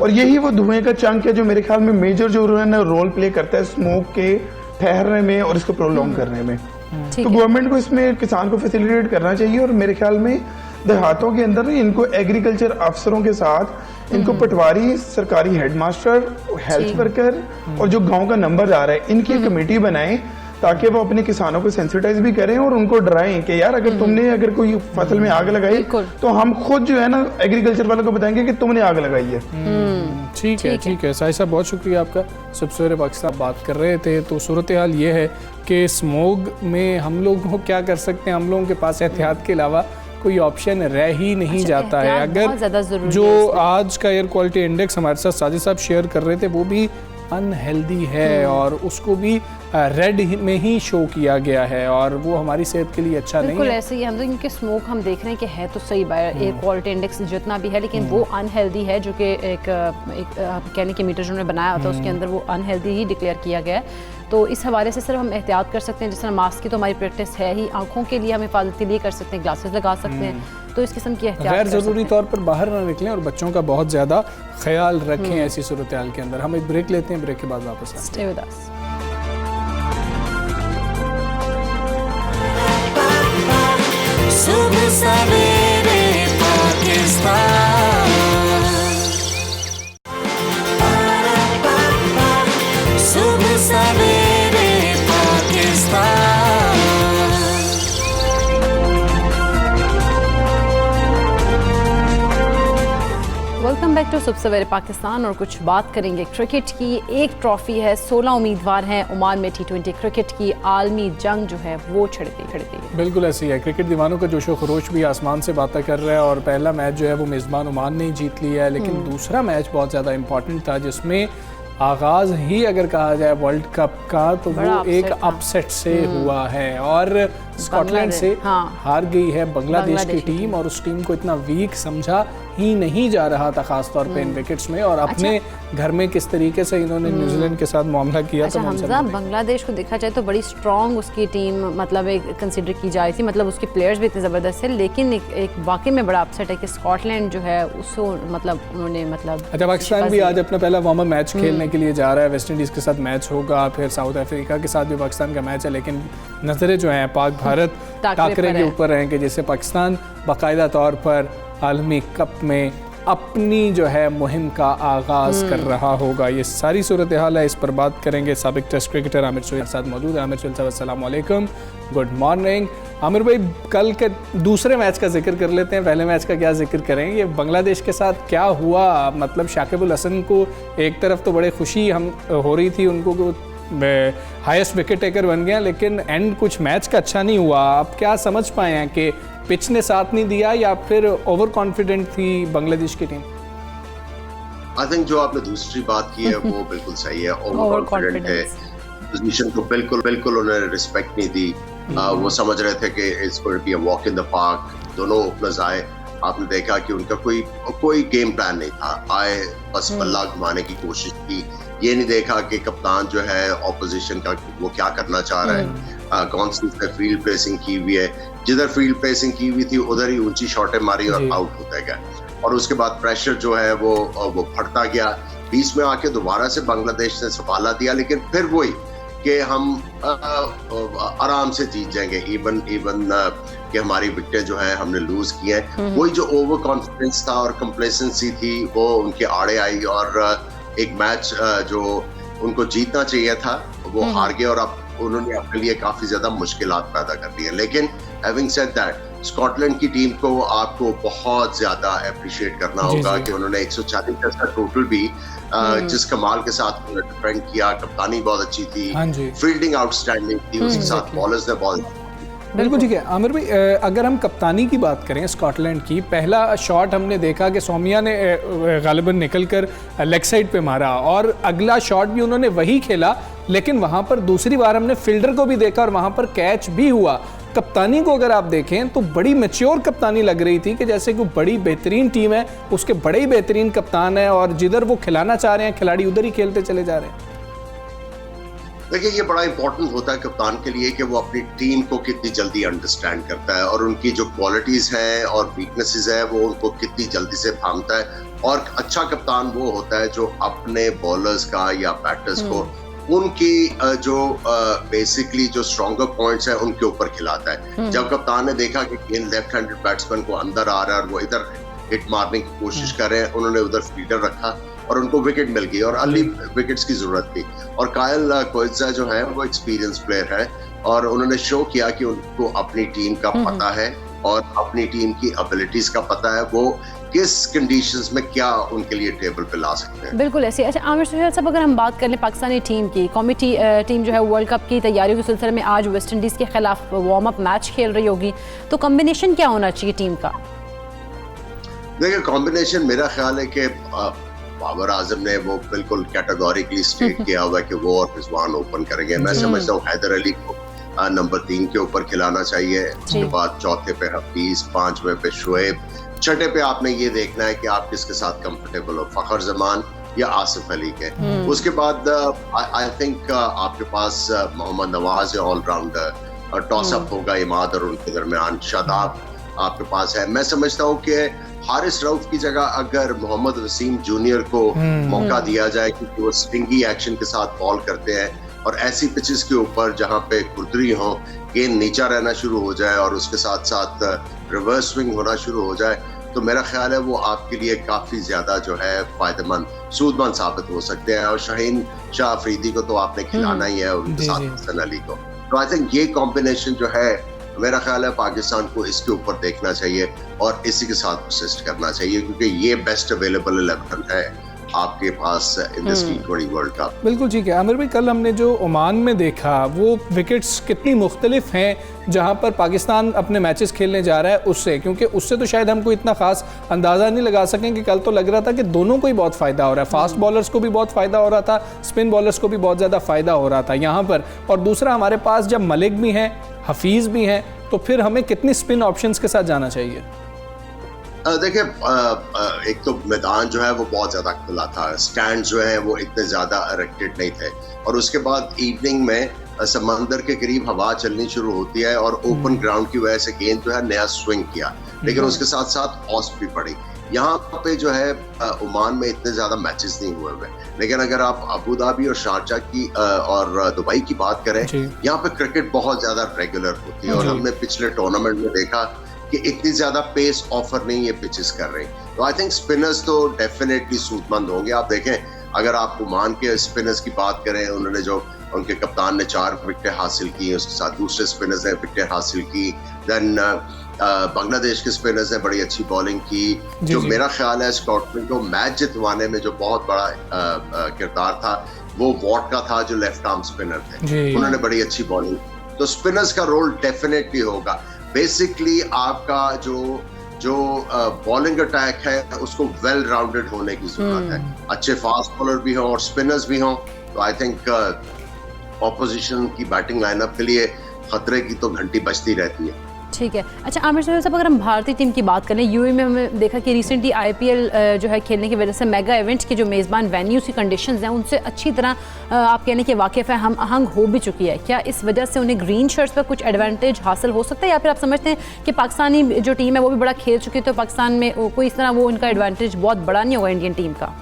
और यही वो धुएं का चंक है जो मेरे ख्याल में मेजर जो रोल प्ले करता है स्मोक के ठहरने में और इसको प्रोलॉन्ग करने में। तो गवर्नमेंट को इसमें किसान को फैसिलिटेट करना चाहिए और मेरे ख्याल में देहातों के अंदर इनको एग्रीकल्चर अफसरों के साथ इनको पटवारी, सरकारी हेडमास्टर, हेल्थ वर्कर और जो गांव का नंबर आ रहा है, इनकी कमेटी बनाएं ताकि वो अपने किसानों को सेंसिटाइज भी करें और उनको डराएं कि यार अगर कोई फसल में आग लगाई तो हम खुद जो है ना एग्रीकल्चर वालों को बताएंगे कि तुमने आग लगाई है। ठीक है साहिब साहब, बहुत शुक्रिया आपका। सबसे पाकिस्तान बात कर रहे थे तो सूरत हाल ये है कि स्मोग में हम लोग क्या कर सकते हैं, हम लोगों के पास एहतियात के अलावा कोई ऑप्शन रह ही नहीं जाता है। अगर जो आज का एयर क्वालिटी इंडेक्स हमारे साथ साजिद साहब शेयर कर रहे थे वो भी अनहेल्दी है और उसको भी रेड में ही शो किया गया है और वो हमारी सेहत के लिए अच्छा नहीं है। बिल्कुल ऐसे ही हम लोग इनके स्मोक हम देख रहे हैं कि है तो सही एयर क्वालिटी इंडेक्स जितना भी है, लेकिन वो अनहेल्दी है, जो कि एक कहने के मीटर जो उन्होंने बनाया था उसके अंदर वो अनहेल्दी ही डिक्लेयर किया गया है। तो इस हवाले से सिर्फ हम एहतियात कर सकते हैं, जिस तरह मास्क की तो हमारी प्रैक्टिस है ही, आंखों के लिए हम हिफाजत के लिए कर सकते हैं, ग्लासेस लगा सकते हैं, तो इस किस्म की एहतियात गैर ज़रूरी तौर पर बाहर ना निकलें और बच्चों का बहुत ज़्यादा ख्याल रखें ऐसी सूरत हाल के अंदर। हम एक ब्रेक लेते हैं, ब्रेक के बाद वापस स्टे विद अस। सुबह सवेरे पाकिस्तान, सुबह सवेरे पाकिस्तान। वेलकम बैक टू सुबह सवेरे पाकिस्तान और कुछ बात करेंगे क्रिकेट की। एक ट्रॉफी है, 16 उम्मीदवार हैं ओमान में T20 क्रिकेट की आलमी जंग जो है वो छिड़ती है। बिल्कुल ऐसी है, क्रिकेट दीवानों का जोशो खरोश भी आसमान से बातें कर रहा है और पहला मैच जो है वो मेज़बान ओमान ने जीत लिया है, लेकिन दूसरा मैच बहुत ज़्यादा इंपॉर्टेंट था जिसमें आगाज़ ही अगर कहा जाए वर्ल्ड कप का तो वो एक अपसेट से हुआ है और स्कॉटलैंड से हार गई है बांग्लादेश की टीम और उस टीम को इतना वीक समझा ही नहीं जा रहा था, खास तौर पे इन विकेट्स में। और अपने घर में किस तरीके से इन्होंने न्यूजीलैंड के साथ मामला किया। अच्छा हमजा, बांग्लादेश को देखा जाए तो बड़ी स्ट्रॉन्ग उसकी टीम मतलब एक कंसिडर की जा रही थी, मतलब उसके प्लेयर्स भी इतने ज़बरदस्त है, लेकिन एक वाकई में बड़ा अपसेट है कि स्कॉटलैंड जो है उसको मतलब उन्होंने मतलब। अच्छा, पाकिस्तान भी आज अपना पहला वार्म अप मैच खेलने के लिए जा रहा है, वेस्ट इंडीज़ के साथ मैच होगा, फिर साउथ अफ्रीका के साथ भी पाकिस्तान का मैच है, लेकिन नज़रें जो हैं पाक भारत टाकरे के ऊपर हैं कि जिससे पाकिस्तान बाकायदा तौर पर आलमी कप में अपनी जो है मुहिम का आगाज़ कर रहा होगा। ये सारी सूरत हाल है, इस पर बात करेंगे। साबिक टेस्ट क्रिकेटर आमिर सोहेल साथ मौजूद है। आमिर सोहेल साहब अस्सलाम वालेकुम, गुड मॉर्निंग। आमिर भाई, कल के दूसरे मैच का जिक्र कर लेते हैं, पहले मैच का क्या जिक्र करेंगे? ये बांग्लादेश के साथ क्या हुआ? मतलब शाकिब अल हसन को एक तरफ तो बड़े खुशी हम हो रही थी उनको हाईएस्ट विकेट टेकर बन गया, लेकिन एंड कुछ मैच का अच्छा नहीं हुआ। आप क्या समझ पाए हैं कि पिच ने साथ नहीं दिया या फिर ओवर कॉन्फिडेंट थी बांग्लादेश की टीम? आई थिंक जो आपने दूसरी बात की है वो बिल्कुल सही है, ओवर कॉन्फिडेंट है, पोजीशन को बिल्कुल उन्होंने रिस्पेक्ट नहीं दी। वो समझ रहे थे कि it's going to be a walk in the park. दोनों ओपनर्स आए, आपने देखा कि उनका कोई गेम प्लान नहीं था, आए बस बल्ला घुमाने की कोशिश की, ये नहीं देखा कि कप्तान जो है ऑपोजिशन का वो क्या करना चाह रहा है, कौन सी फील्ड प्लेसिंग की हुई है, जिधर फील्ड प्लेसिंग की हुई थी उधर ही ऊंची शॉटें मारी और आउट होते गए। और उसके बाद प्रेशर जो है वो बढ़ता गया, बीच में आके दोबारा से बांग्लादेश ने संभाला दिया, लेकिन फिर वही कि हम आराम से जीत जाएंगे, इवन कि हमारी विकेटें जो है हमने लूज की हैं। वही जो ओवर कॉन्फिडेंस था और कंप्लेसेंसी थी वो उनके आड़े आई और एक मैच जो उनको जीतना चाहिए था वो हार गए और अब उन्होंने अपने लिए काफी ज्यादा मुश्किलात पैदा कर दी है। लेकिन हैविंग सेड दैट, स्कॉटलैंड की टीम को आपको बहुत ज्यादा अप्रिशिएट करना होगा कि उन्होंने 140 रन का टोटल भी जिस कमाल के साथ उन्होंने डिफेंड किया, कप्तानी बहुत अच्छी थी, फील्डिंग आउटस्टैंडिंग थी, उसके साथ बॉलर्स ने बहुत बिल्कुल ठीक है आमिर भाई। अगर हम कप्तानी की बात करें स्कॉटलैंड की, पहला शॉट हमने देखा कि सौम्या ने गालिबन निकलकर लेग साइड पे मारा और अगला शॉट भी उन्होंने वही खेला, लेकिन वहाँ पर दूसरी बार हमने फील्डर को भी देखा और वहाँ पर कैच भी हुआ। कप्तानी को अगर आप देखें तो बड़ी मैच्योर कप्तानी लग रही थी कि जैसे कि बड़ी बेहतरीन टीम है, उसके बड़े ही बेहतरीन कप्तान है और जिधर वो खिलाना चाह रहे हैं खिलाड़ी उधर ही खेलते चले जा रहे हैं। देखिए ये बड़ा इंपॉर्टेंट होता है कप्तान के लिए कि वो अपनी टीम को कितनी जल्दी अंडरस्टैंड करता है और उनकी जो क्वालिटीज है और वीकनेसेस है वो उनको कितनी जल्दी से भांपता है। और अच्छा कप्तान वो होता है जो अपने बॉलर्स का या बैटर्स को उनकी जो बेसिकली जो स्ट्रॉन्गर पॉइंट्स है उनके ऊपर खिलाता है। जब कप्तान ने देखा कि गेंद लेफ्ट हैंडेड बैट्समैन को अंदर आ रहा है और वो इधर हिट मारने की कोशिश कर रहे हैं, उन्होंने उधर फील्डर रखा और उनको विकेट मिल गई और अर्ली विकेट्स की जरूरत थी। और कायल कोएत्जा जो है वो एक्सपीरियंस प्लेयर है और उन्होंने शो किया कि उनको अपनी टीम का पता है और अपनी टीम की एबिलिटीज का पता है, वो किस कंडीशंस में क्या उनके लिए टेबल पे ला सकते हैं। बिल्कुल ऐसे। अच्छा आमिर सुहेल साहब, अगर हम बात कर लें पाकिस्तानी टीम की, कौमी टीम जो है वर्ल्ड कप की तैयारियों के सिलसिले में आज वेस्ट इंडीज़ के खिलाफ वार्म अप मैच खेल रही होगी, तो कॉम्बिनेशन क्या होना चाहिए टीम का? देखिए कॉम्बिनेशन मेरा ख्याल है कि बाबर आजम ने वो बिल्कुल कैटेगोरिकली स्टेट किया हुआ है कि वो और रिजवान ओपन करेंगे। मैं समझता हूँ हैदर अली को नंबर 3 के ऊपर खिलाना चाहिए, उसके बाद चौथे पे हफीज, 5वें पे शुएब, छठे पे आपने ये देखना है कि आप किसके साथ कंफर्टेबल हो, फखर जमान या आसिफ अली के। उसके बाद आई थिंक आपके पास मोहम्मद नवाज है ऑलराउंडर, टॉस अप होगा इमाद और उनके दरमियान, शादाब आपके पास है। मैं समझता हूँ कि हारिस रऊफ की जगह अगर मोहम्मद वसीम जूनियर को मौका दिया जाए क्योंकि वो स्टिंगी एक्शन के साथ बॉल करते हैं और ऐसी पिचेस के ऊपर जहां पे खुरदरी हो, गेंद नीचा रहना शुरू हो जाए और उसके साथ साथ रिवर्स स्विंग होना शुरू हो जाए, तो मेरा ख्याल है वो आपके लिए काफी ज्यादा जो है फायदेमंद सूदमंद साबित हो सकते हैं। और शाहीन शाह अफरीदी को तो आपने खिलाना ही है, उनके साथ हसन अली को। तो आई थिंक ये कॉम्बिनेशन जो है मेरा ख्याल है पाकिस्तान को इसके ऊपर देखना चाहिए और इसी के साथ असिस्ट करना चाहिए क्योंकि ये बेस्ट अवेलेबल 11 है आपके पास in this T20 world cup. बिल्कुल ठीक है आमिर भाई। कल हमने जो ओमान में देखा वो विकेट्स कितनी मुख्तलिफ हैं जहां पर पाकिस्तान अपने मैचेस खेलने जा रहा है उससे, क्योंकि उससे तो शायद हमको इतना खास अंदाज़ा नहीं लगा सकें कि कल तो लग रहा था कि दोनों को ही बहुत फ़ायदा हो रहा है, फास्ट बॉलर्स को भी बहुत फ़ायदा हो रहा था, स्पिन बॉलर्स को भी बहुत ज़्यादा फ़ायदा हो रहा था यहाँ पर। और दूसरा हमारे पास जब मलिक भी हैं, हफीज़ भी हैं, तो फिर हमें कितनी स्पिन ऑप्शंस के साथ जाना चाहिए? देखिए एक तो मैदान जो है वो बहुत ज्यादा खुला था, स्टैंड जो है वो इतने ज्यादा इरेक्टेड नहीं थे और उसके बाद इवनिंग में समंदर के करीब हवा चलनी शुरू होती है और ओपन ग्राउंड की वजह से गेंद जो है नया स्विंग किया, लेकिन उसके साथ साथ ऑफ भी पड़ी। यहाँ पे जो है ओमान में इतने ज्यादा मैचेस नहीं हुए हुए, लेकिन अगर आप अबू धाबी और शारजा की और दुबई की बात करें, यहाँ पे क्रिकेट बहुत ज्यादा रेगुलर होती है और हमने पिछले टूर्नामेंट में देखा कि इतनी ज्यादा पेस ऑफर नहीं ये पिचेस कर रही। तो आई थिंक स्पिनर्स तो डेफिनेटली सूदमंद होंगे। आप देखें अगर आप ओमान के स्पिनर्स की बात करें, उन्होंने जो उनके कप्तान ने 4 विकेटें हासिल की, उसके साथ दूसरे स्पिनर्स ने विकेटें हासिल की, देन बांग्लादेश के स्पिनर्स ने बड़ी अच्छी बॉलिंग की। जो मेरा ख्याल है स्कॉटलैंड को मैच जितवाने में जो बहुत बड़ा किरदार था वो वॉट का था, जो लेफ्ट आर्म स्पिनर थे, उन्होंने बड़ी अच्छी बॉलिंग। तो स्पिनर्स का रोल डेफिनेटली होगा। बेसिकली आपका जो बॉलिंग अटैक है उसको वेल राउंडेड होने की जरूरत है, अच्छे फास्ट बॉलर भी हों और स्पिनर्स भी हों। तो आई थिंक ऑपोजिशन की बैटिंग लाइनअप के लिए खतरे की तो घंटी बजती रहती है। ठीक है। अच्छा आमिर सुहेल साहब, अगर हम भारतीय टीम की बात करें, यूएई में हमने देखा कि रिसेंटली आईपीएल जो है खेलने की वजह से मेगा इवेंट के जो मेज़बान वेन्यूज़ की कंडीशंस हैं उनसे अच्छी तरह आप कहने के वाकिफ़ है, हम आहंग हो भी चुकी है। क्या इस वजह से उन्हें ग्रीन शर्ट्स पर कुछ एडवांटेज हासिल हो सकता है या फिर आप समझते हैं कि पाकिस्तानी जो टीम है वो भी बड़ा खेल चुकी है, तो पाकिस्तान में कोई इस तरह वो उनका एडवांटेज बहुत बड़ा नहीं होगा इंडियन टीम का?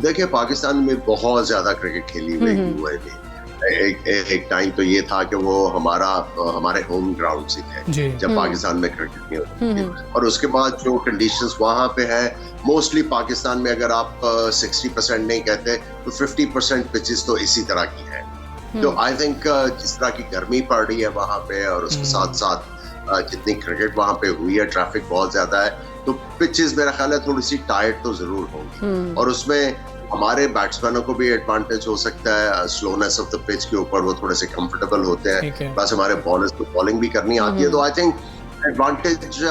देखिए पाकिस्तान में बहुत ज़्यादा क्रिकेट खेली हुई है। एक टाइम तो ये था कि वो हमारे होम ग्राउंड से थे जब पाकिस्तान में क्रिकेट नहीं होती थी, और उसके बाद जो कंडीशंस वहाँ पे है, मोस्टली पाकिस्तान में अगर आप 60% नहीं कहते तो 50% पिचेस तो इसी तरह की है। तो आई थिंक जिस तरह की गर्मी पड़ रही है वहाँ पे और उसके साथ साथ जितनी क्रिकेट वहाँ पे हुई है, ट्रैफिक बहुत ज्यादा है, तो पिचेस मेरा ख्याल है थोड़ी सी टायर्ड तो जरूर होंगी और उसमें हमारे बैट्समैनों को भी एडवांटेज हो सकता है, स्लोनेस ऑफ द पिच के ऊपर वो थोड़े से कंफर्टेबल होते हैं, प्लस हमारे बॉलर्स को बॉलिंग भी करनी आती है, तो आई थिंक एडवांटेज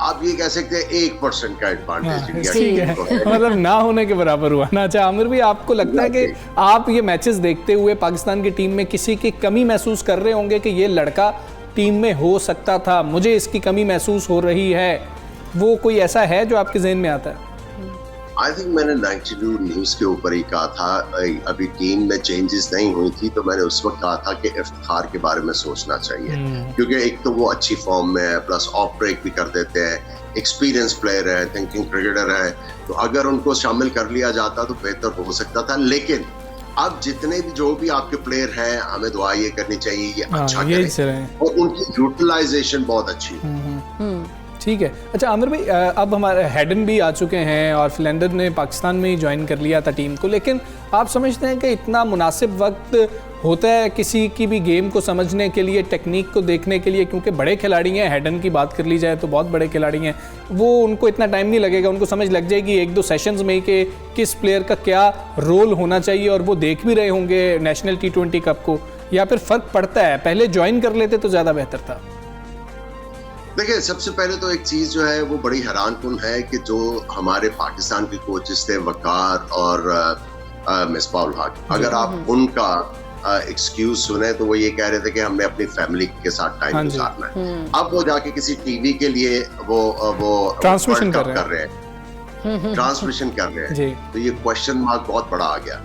आप ये कह सकते हैं 1% का एडवांटेज इंडिया है, मतलब ना होने के बराबर हुआ ना। अच्छा आमिर भी, आपको लगता है कि आप ये मैचेस देखते हुए पाकिस्तान की टीम में किसी की कमी महसूस कर रहे होंगे कि ये लड़का टीम में हो सकता था, मुझे इसकी कमी महसूस हो रही है, वो कोई ऐसा है जो आपके ज़हन में आता है? आई थिंक मैंने 92 न्यूज़ के ऊपर ही कहा था, अभी टीम में चेंजेस नहीं हुई थी तो मैंने उस वक्त कहा था कि इफ्तिखार के बारे में सोचना चाहिए, क्योंकि एक तो वो अच्छी फॉर्म में है, प्लस ऑफ ब्रेक भी कर देते हैं, एक्सपीरियंस प्लेयर है, थिंकिंग क्रिकेटर है, तो अगर उनको शामिल कर लिया जाता तो बेहतर हो सकता था। लेकिन अब जितने भी जो भी आपके प्लेयर हैं, हमें दुआ ये करनी चाहिए ये अच्छा करें और उनकी यूटिलाइजेशन बहुत अच्छी है। ठीक है। अच्छा आमिर भाई, अब हमारे हेडन भी आ चुके हैं और फिलेंडर ने पाकिस्तान में ही ज्वाइन कर लिया था टीम को, लेकिन आप समझते हैं कि इतना मुनासिब वक्त होता है किसी की भी गेम को समझने के लिए, टेक्निक को देखने के लिए, क्योंकि बड़े खिलाड़ी हैं, हेडन की बात कर ली जाए तो बहुत बड़े खिलाड़ी हैं, वो उनको इतना टाइम नहीं लगेगा, उनको समझ लग जाएगी 1-2 सेशंस में ही कि किस प्लेयर का क्या रोल होना चाहिए, और वो देख भी रहे होंगे नेशनल T20 कप को, या फिर फ़र्क पड़ता है पहले ज्वाइन कर लेते तो ज़्यादा बेहतर था? देखिए, सबसे पहले तो एक चीज जो है वो बड़ी हैरानकुन है कि जो हमारे पाकिस्तान के कोचेस थे वकार और मिसबाह उल हक, अगर आप उनका एक्सक्यूज सुने तो वो ये कह रहे थे कि हमने अपनी फैमिली के साथ टाइम गुजारना है। अब वो जाके किसी टीवी के लिए वो ट्रांसमिशन कर रहे हैं, ट्रांसमिशन कर रहे हैं, तो ये क्वेश्चन मार्क बहुत बड़ा आ गया,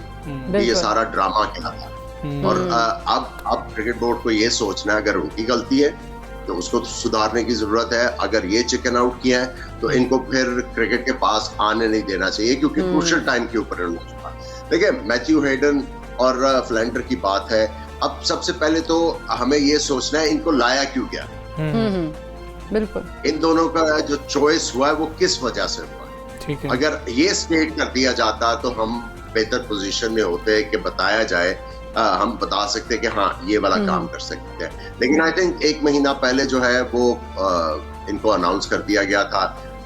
ये सारा ड्रामा क्या था। और अब क्रिकेट बोर्ड को ये सोचना है, अगर उनकी गलती है तो उसको सुधारने की जरूरत है, अगर ये चिकन आउट किया है तो इनको फिर क्रिकेट के पास आने नहीं देना चाहिए, क्योंकि क्रूशियल टाइम के ऊपर देखिए मैथ्यू हेडन और फ्लेंडर की बात है। अब सबसे पहले तो हमें ये सोचना है इनको लाया क्यों गया, बिल्कुल इन दोनों का जो चॉइस हुआ है वो किस वजह से हुआ। ठीक है, अगर ये स्टेट कर दिया जाता तो हम बेहतर पोजीशन में होते कि बताया जाए, हम बता सकते हैं कि हाँ ये वाला काम कर सकते हैं। लेकिन आई थिंक 1 महीना पहले जो है वो इनको अनाउंस कर दिया गया था,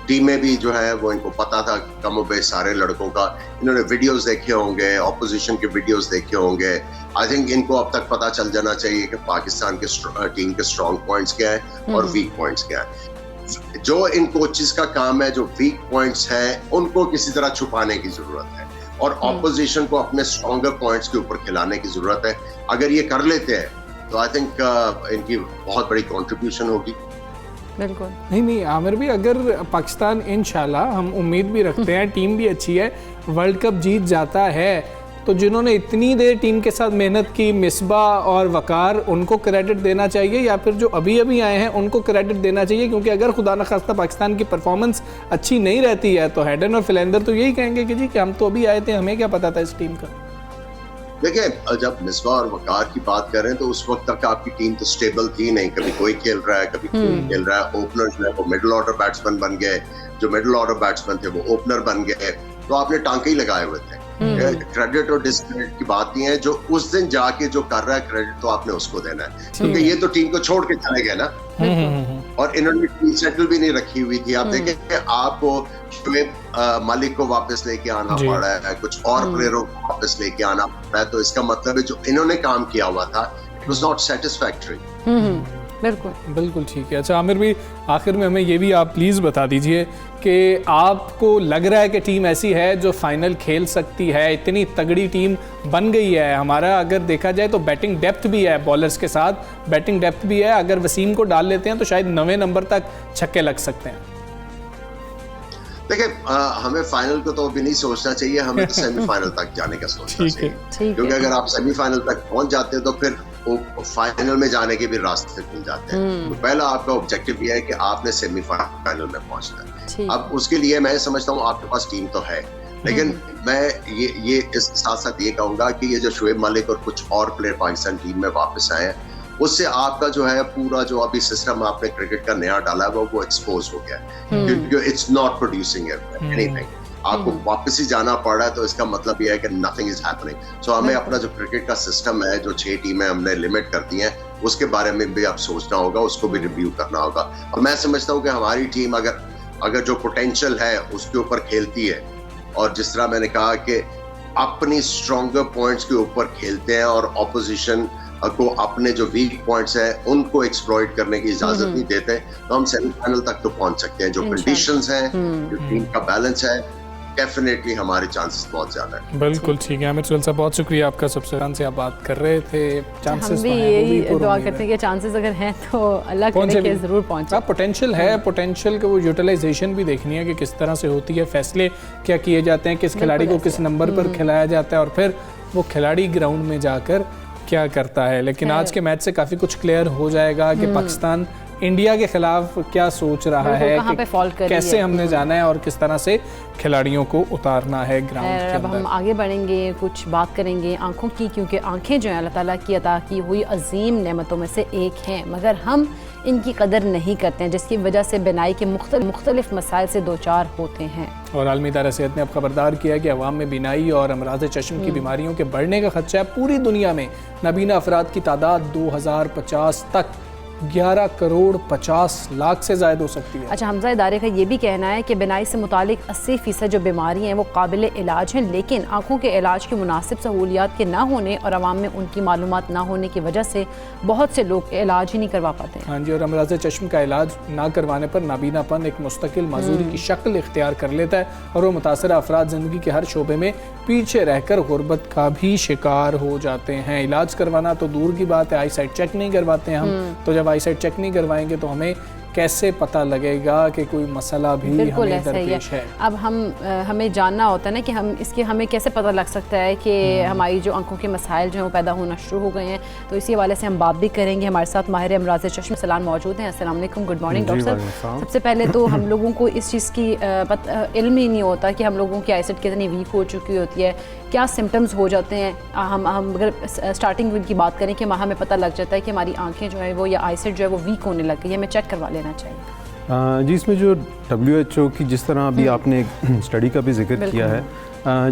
टीमें भी जो है वो इनको पता था कम और बेश सारे लड़कों का, इन्होंने वीडियोस देखे होंगे, ऑपोजिशन के वीडियोस देखे होंगे। आई थिंक इनको अब तक पता चल जाना चाहिए कि पाकिस्तान के टीम के स्ट्रॉन्ग पॉइंट्स क्या हैं और वीक पॉइंट्स क्या हैं। जो इन कोचेस का काम है, जो वीक पॉइंट्स हैं उनको किसी तरह छुपाने की जरूरत है और ऑपोजिशन को अपने स्ट्रॉन्गर पॉइंट्स के ऊपर खिलाने की जरूरत है। अगर ये कर लेते हैं तो आई थिंक इनकी बहुत बड़ी कंट्रीब्यूशन होगी। बिल्कुल नहीं आमिर भी, अगर पाकिस्तान इंशाल्लाह, हम उम्मीद भी रखते हैं, टीम भी अच्छी है, वर्ल्ड कप जीत जाता है, तो जिन्होंने इतनी देर टीम के साथ मेहनत की, मिसबाह और वकार, उनको क्रेडिट देना चाहिए, या फिर जो अभी अभी आए हैं उनको क्रेडिट देना चाहिए? क्योंकि अगर खुदा न खास्ता पाकिस्तान की परफॉर्मेंस अच्छी नहीं रहती है तो हेडन और फिलेंडर तो यही कहेंगे कि जी कि हम तो अभी आए थे, हमें क्या पता था इस टीम का। देखिए, जब मिसबाह और वकार की बात कर रहे हैं तो उस वक्त तक आपकी टीम तो स्टेबल थी नहीं, कभी कोई खेल रहा है कभी कोई खेल रहा है। ओपनर जो है वो मिडिल ऑर्डर बैट्समैन बन गए, जो मिडिल ऑर्डर बैट्समैन थे वो ओपनर बन गए, तो आपने टांके ही लगाए हुए थे। क्रेडिट और डिसक्रेडिट की बात नहीं है, जो उस दिन जाके जो कर रहा है क्रेडिट तो आपने उसको देना है, क्योंकि ये तो टीम को छोड़ के चले गए ना, और इन्होंने टीम सेटल भी नहीं रखी हुई थी। आप देखें, आपको शुएब मलिक को वापस लेके आना पड़ा है, कुछ और प्लेयरों को वापस लेके आना पड़ा है, तो इसका मतलब है जो इन्होंने काम किया हुआ था इट वाज नॉट सैटिस्फैक्टरी। बिल्कुल ठीक है। अच्छा आमिर भी, आखिर में हमें ये भी आप प्लीज़ बता दीजिए कि आपको लग रहा है कि टीम ऐसी है जो फाइनल खेल सकती है? इतनी तगड़ी टीम बन गई है हमारा, अगर देखा जाए तो बैटिंग डेप्थ भी है, बॉलर्स के साथ बैटिंग डेप्थ भी है, अगर वसीम को डाल लेते हैं तो शायद 9वें नंबर तक छक्के लग सकते हैं। देखिए, हमें फाइनल को तो अभी नहीं सोचना चाहिए, हमें तो सेमीफाइनल तक जाने का सोचना चाहिए, क्योंकि अगर आप सेमीफाइनल तक पहुंच जाते हैं तो फिर फाइनल में जाने के भी रास्ते खुल जाते हैं। तो पहला आपका ऑब्जेक्टिव ये है कि आपने सेमीफाइनल में पहुंचना है। अब उसके लिए मैं समझता हूँ आपके पास टीम तो है, लेकिन मैं ये इस साथ साथ ये कहूंगा कि ये जो शुएब मलिक और कुछ और प्लेयर पाकिस्तान टीम में वापस आए हैं, उससे आपका जो है पूरा जो अभी सिस्टम आपने क्रिकेट का नया डाला है वो एक्सपोज हो गया है, क्योंकि इट्स नॉट प्रोड्यूसिंग एनीथिंग। आपको वापस ही जाना पड़ रहा है, तो इसका मतलब यह है कि नथिंग इज हैपनिंग। सो हमें अपना जो क्रिकेट का सिस्टम है, जो 6 टीमें हमने लिमिट कर दी हैं, उसके बारे में भी अब सोचना होगा, उसको भी रिव्यू करना होगा। और मैं समझता हूँ कि हमारी टीम अगर अगर जो पोटेंशियल है उसके ऊपर खेलती है, और जिस तरह मैंने कहा कि अपनी स्ट्रॉन्गर पॉइंट्स के ऊपर खेलते हैं और ऑपोजिशन को अपने जो वीक पॉइंट्स हैं उनको एक्सप्लॉइट करने की इजाजत नहीं देते, तो हम सेमीफाइनल तक तो पहुंच सकते हैं। जो कंडीशंस हैं, जो टीम का बैलेंस है, डेफिनेटली हमारे चांसेस बहुत ज्यादा है। बिल्कुल ठीक है आमिर सुहेल साहब, बहुत शुक्रिया आपका। सबसे से आप बात कर रहे थे, चांसेस हम भी यही दुआ करते हैं कि चांसेस अगर हैं तो अल्लाह करे कि जरूर पहुंचे। पोटेंशियल है, पोटेंशियल के वो यूटिलाइजेशन भी देखनी है कि किस तरह से होती है, फैसले क्या किए जाते हैं, किस खिलाड़ी को किस नंबर पर खिलाया जाता है और फिर वो खिलाड़ी ग्राउंड में जाकर क्या करता है। लेकिन आज के मैच से काफ़ी कुछ क्लियर हो जाएगा कि पाकिस्तान इंडिया के खिलाफ क्या सोच रहा है, कि कैसे हमने जाना है और किस तरह से खिलाड़ियों को उतारना है ग्राउंड के अंदर। अब हम आगे बढ़ेंगे, कुछ बात करेंगे आंखों की, क्योंकि आंखें जो हैं अल्लाह ताला की अता की हुई अजीम नेमतों में से एक हैं, मगर हम इनकी कदर नहीं करते हैं, जिसकी वजह से बिनाई के मुख्तलिफ मसाइल से दो चार होते हैं। और आलमी इदारा सेहत ने अब खबरदार किया कि अवाम में बिनाई और अमराज चश्म की बीमारियों के बढ़ने का खदशा है। पूरी दुनिया में नाबीना अफराद की तादाद 2050 तक 11 करोड़ 50 लाख से ज़्यादा हो सकती है। अच्छा, हमजा इदारे का ये भी कहना है कि बिनाई से मुतालिक 80% जो बीमारी हैं वो काबिल इलाज हैं, लेकिन आँखों के इलाज की मुनासिब सहूलियात के ना होने और आवाम में उनकी मालूमात ना होने की वजह से बहुत से लोग इलाज ही नहीं करवा पाते हैं। हाँ जी, और अमराज चश्म का इलाज ना करवाने पर नाबीनापन एक मुस्तकिल माजूरी की शक्ल इख्तियार कर लेता है और वो मुतासरा अफराद ज़िंदगी के हर शोबे में पीछे रहकर गुर्बत का भी शिकार हो जाते हैं। इलाज करवाना तो दूर की बात है, आई साइट चेक नहीं करवाते हैं हम, तो जब आई साइट चेक नहीं करवाएंगे तो हमें कैसे पता लगेगा कि कोई मसला भी हमें दरपेश है। अब हमें जानना होता है ना कि हमें कैसे पता लग सकता है कि हमारी जो आंखों के मसाइल जो हैं वो पैदा होना शुरू हो गए हैं, तो इसी हवाले से हम बात भी करेंगे। हमारे साथ माहिर अमराज चश्म सलाम मौजूद हैं। अस्सलाम वालेकुम, गुड मॉर्निंग डॉक्टर साहब। सबसे पहले तो हम लोगों को इस चीज़ की इल्म ही नहीं होता कि हम लोगों की आईसाइट कितनी वीक हो चुकी होती है, क्या सिम्टम्स हो जाते हैं। हम अगर स्टार्टिंग की बात करें कि हमें पता लग जाता है कि हमारी आंखें जो है वो या आईसाइट जो है वो वीक होने लग गई है, हमें चेक करवा लेना चाहिए। जी, इसमें जो WHO की जिस तरह अभी आपने एक स्टडी का भी जिक्र किया है,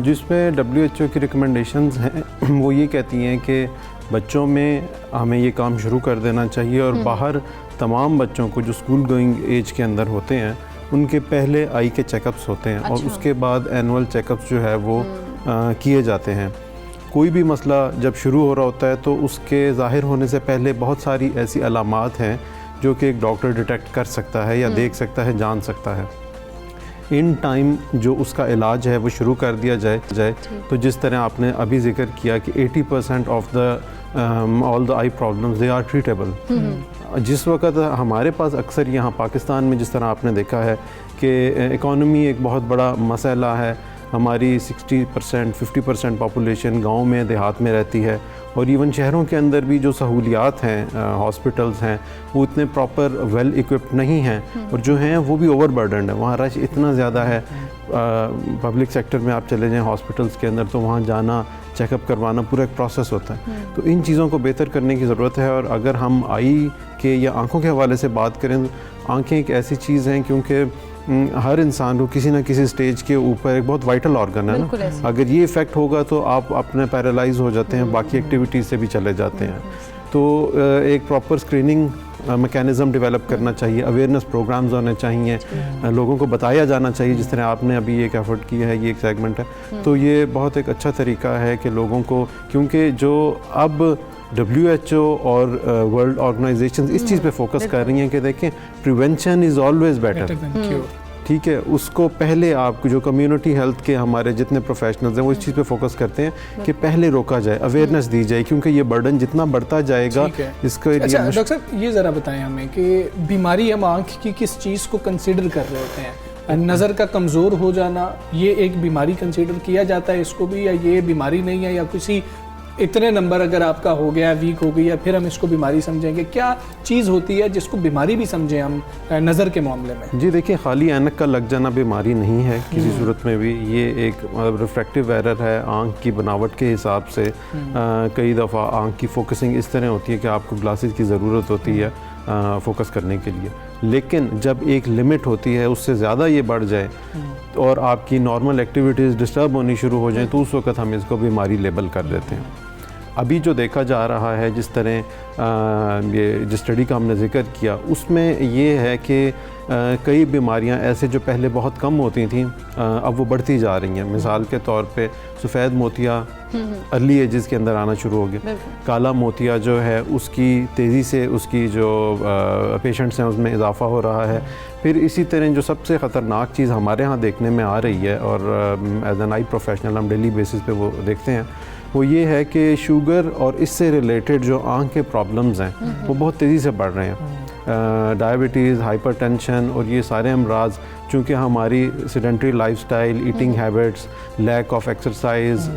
जिसमें WHO की रिकमेंडेशंस हैं वो ये कहती हैं कि बच्चों में हमें ये काम शुरू कर देना चाहिए और बाहर तमाम बच्चों को जो स्कूल गोइंग एज के अंदर होते हैं उनके पहले आई के चेकअप्स होते हैं। और उसके बाद एनुअल चेकअप्स जो है वो किए जाते हैं। कोई भी मसला जब शुरू हो रहा होता है तो उसके ज़ाहिर होने से पहले बहुत सारी ऐसी अलामात हैं जो कि एक डॉक्टर डिटेक्ट कर सकता है या देख सकता है, जान सकता है। इन टाइम जो उसका इलाज है वो शुरू कर दिया जाए तो जिस तरह आपने अभी जिक्र किया कि 80% of the all the eye problems they are treatable. जिस वक्त हमारे पास अक्सर यहाँ पाकिस्तान में जिस तरह आपने देखा है कि इकॉनमी एक बहुत बड़ा मसला है, हमारी 60% 50% पॉपुलेशन गांव में देहात में रहती है और इवन शहरों के अंदर भी जो सहूलियात हैं, हॉस्पिटल्स हैं, वो इतने प्रॉपर वेल इक्विप्ड नहीं हैं और जो हैं वो भी ओवरबर्डन्ड है। वहाँ रश इतना ज़्यादा है। पब्लिक सेक्टर में आप चले जाएं हॉस्पिटल्स के अंदर तो वहाँ जाना, चेकअप करवाना पूरा एक प्रोसेस होता है। तो इन चीज़ों को बेहतर करने की ज़रूरत है। और अगर हम आई के या आँखों के हवाले से बात करें तो आँखें एक ऐसी चीज़ हैं क्योंकि हर इंसान को किसी न किसी स्टेज के ऊपर एक बहुत वाइटल ऑर्गन है ना, अगर ये इफ़ेक्ट होगा तो आप अपने पैरालाइज हो जाते हैं, बाकी एक्टिविटीज़ से भी चले जाते हैं। तो एक प्रॉपर स्क्रीनिंग मैकेनिज़्म डेवलप करना चाहिए, अवेयरनेस प्रोग्राम्स होने चाहिए, लोगों को बताया जाना चाहिए जिस तरह आपने अभी एक एफर्ट किया है, ये एक सेगमेंट है। तो ये बहुत एक अच्छा तरीका है कि लोगों को, क्योंकि जो अब WHO और वर्ल्ड ऑर्गेनाइजेशंस इस चीज़ पे फोकस कर रही हैं कि देखें प्रिवेंशन इज़ ऑलवेज बेटर। ठीक है, उसको पहले आप जो कम्युनिटी हेल्थ के हमारे जितने प्रोफेशनल्स हैं वो इस चीज़ पे फोकस करते हैं कि पहले रोका जाए, अवेयरनेस दी जाए, क्योंकि ये बर्डन जितना बढ़ता जाएगा इसका। अच्छा डॉक्टर साहब, ये ज़रा बताएं हमें कि बीमारी हम आँख की किस चीज़ को कंसिडर कर रहे होते हैं? नज़र का कमज़ोर हो जाना ये एक बीमारी कंसिडर किया जाता है इसको भी, या ये बीमारी नहीं है, या किसी इतने नंबर अगर आपका हो गया, वीक हो गई है, फिर हम इसको बीमारी समझेंगे? क्या चीज़ होती है जिसको बीमारी भी समझें हम नज़र के मामले में? जी देखिए, खाली ऐनक का लग जाना बीमारी नहीं है किसी सूरत में भी। ये एक रिफ्रैक्टिव एरर है आँख की बनावट के हिसाब से। कई दफ़ा आँख की फोकसिंग इस तरह होती है कि आपको ग्लासेस की ज़रूरत होती है फोकस करने के लिए, लेकिन जब एक लिमिट होती है उससे ज़्यादा ये बढ़ जाए और आपकी नॉर्मल एक्टिविटीज़ डिस्टर्ब होनी शुरू हो जाएं तो उस वक्त हम इसको बीमारी लेबल कर देते हैं। अभी जो देखा जा रहा है, जिस तरह ये जिस स्टडी का हमने जिक्र किया, उसमें ये है कि कई बीमारियां ऐसे जो पहले बहुत कम होती थीं अब वो बढ़ती जा रही हैं। मिसाल के तौर पे सफ़ेद मोतिया अर्ली एजेस के अंदर आना शुरू हो गया। काला मोतिया जो है उसकी तेज़ी से उसकी जो पेशेंट्स हैं उसमें इजाफा हो रहा है। फिर इसी तरह जो सबसे ख़तरनाक चीज़ हमारे यहाँ देखने में आ रही है और एज एन आई प्रोफेशनल हम डेली बेसिस पे वो देखते हैं, वो ये है कि शुगर और इससे रिलेटेड जो आँख के प्रॉब्लम्स हैं वो बहुत तेज़ी से बढ़ रहे हैं। डायबिटीज़, हाइपरटेंशन और ये सारे अमराज चूँकि हमारी sedentary lifestyle, eating habits, lack of exercise,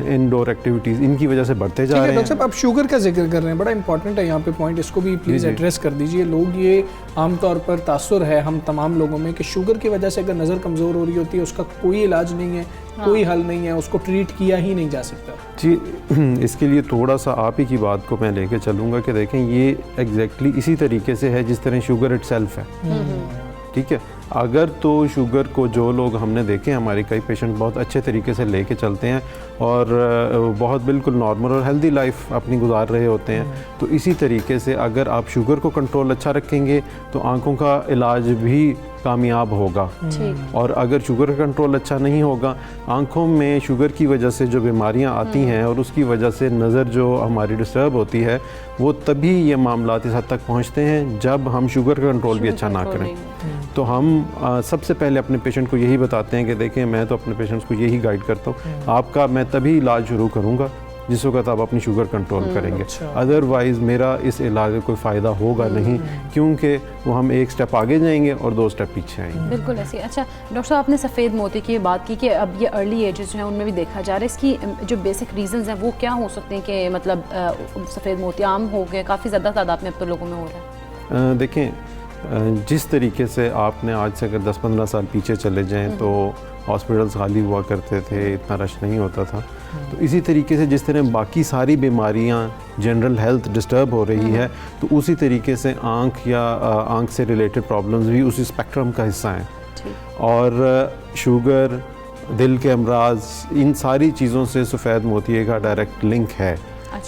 indoor activities, इनकी वजह से बढ़ते जा रहे हैं। डॉक्टर साहब आप शुगर का जिक्र कर रहे हैं, बड़ा इंपॉर्टेंट है यहाँ पे पॉइंट, इसको भी प्लीज़ एड्रेस कर दीजिए। लोग ये आमतौर पर तासुर है हम तमाम लोगों में कि शुगर की वजह से अगर नज़र कमज़ोर हो रही होती है उसका कोई इलाज नहीं है, कोई हल नहीं है, उसको ट्रीट किया ही नहीं जा सकता। जी, इसके लिए थोड़ा सा आप ही की बात को मैं लेके चलूँगा कि देखें ये एग्जैक्टली इसी तरीके से है जिस तरह शुगर इटसेल्फ है। ठीक है, अगर तो शुगर को जो लोग हमने देखे हमारे कई पेशेंट बहुत अच्छे तरीके से लेके चलते हैं और बहुत बिल्कुल नॉर्मल और हेल्दी लाइफ अपनी गुजार रहे होते हैं, तो इसी तरीके से अगर आप शुगर को कंट्रोल अच्छा रखेंगे तो आँखों का इलाज भी कामयाब होगा। और अगर शुगर का कंट्रोल अच्छा नहीं होगा, आँखों में शुगर की वजह से जो बीमारियां आती हैं और उसकी वजह से नज़र जो हमारी डिस्टर्ब होती है, वो तभी ये मामलात इस हद तक पहुंचते हैं जब हम शुगर का कंट्रोल भी अच्छा ना करें। तो हम सबसे पहले अपने पेशेंट को यही बताते हैं कि देखें, मैं तो अपने पेशेंट्स को यही गाइड करता हूँ, आपका मैं तभी इलाज शुरू करूँगा जिस वक्त आप अपनी शुगर कंट्रोल करेंगे, अदरवाइज़ मेरा इस इलाज में कोई फ़ायदा होगा नहीं, क्योंकि वो हम एक स्टेप आगे जाएंगे और 2 स्टेप पीछे आएंगे। बिल्कुल ऐसे। अच्छा डॉक्टर साहब, आपने सफ़ेद मोती की बात की कि अब ये अर्ली एजेस जो हैं उनमें भी देखा जा रहा है, इसकी जो बेसिक रीजंस हैं वो क्या हो सकते हैं कि मतलब सफ़ेद मोती आम हो गए, काफ़ी ज़्यादा तादाद में अब तो लोगों में हो रहा है? देखें, जिस तरीके से आपने आज से अगर 10-15 साल पीछे चले जाएँ तो हॉस्पिटल्स खाली हुआ करते थे, इतना रश नहीं होता था। तो इसी तरीके से जिस तरह बाकी सारी बीमारियां जनरल हेल्थ डिस्टर्ब हो रही है, तो उसी तरीके से आँख या आँख से रिलेटेड प्रॉब्लम्स भी उसी स्पेक्ट्रम का हिस्सा हैं। और शुगर, दिल के अमराज, इन सारी चीज़ों से सफ़ेद मोतिये का डायरेक्ट लिंक है।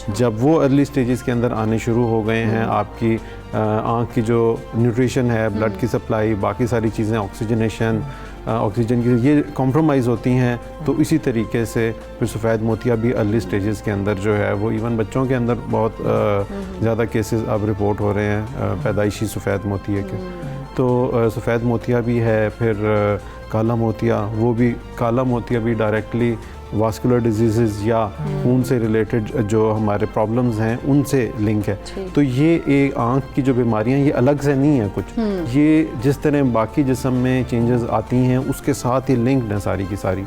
जब वो अर्ली स्टेजेस के अंदर आने शुरू हो गए हैं, आपकी आँख की जो न्यूट्रिशन है, ब्लड की सप्लाई, बाकी सारी चीज़ें, ऑक्सीजनेशन, ऑक्सीजन की ये कॉम्प्रोमाइज़ होती हैं, तो इसी तरीके से फिर सफ़ेद मोतिया भी अर्ली स्टेजेस के अंदर जो है वो इवन बच्चों के अंदर बहुत ज़्यादा केसेस अब रिपोर्ट हो रहे हैं पैदाइशी सफ़ेद मोतिये के। तो सफ़ेद मोतिया भी है, फिर काला मोतिया, वो भी काला मोतिया भी डायरेक्टली वास्कुलर डिजीज़ या खून से रिलेटेड जो हमारे प्रॉब्लम्स हैं उनसे लिंक है। तो ये एक आँख की जो बीमारियां ये अलग से नहीं है कुछ, ये जिस तरह बाकी जिस्म में चेंजेस आती हैं उसके साथ ही लिंक्ड है सारी की सारी।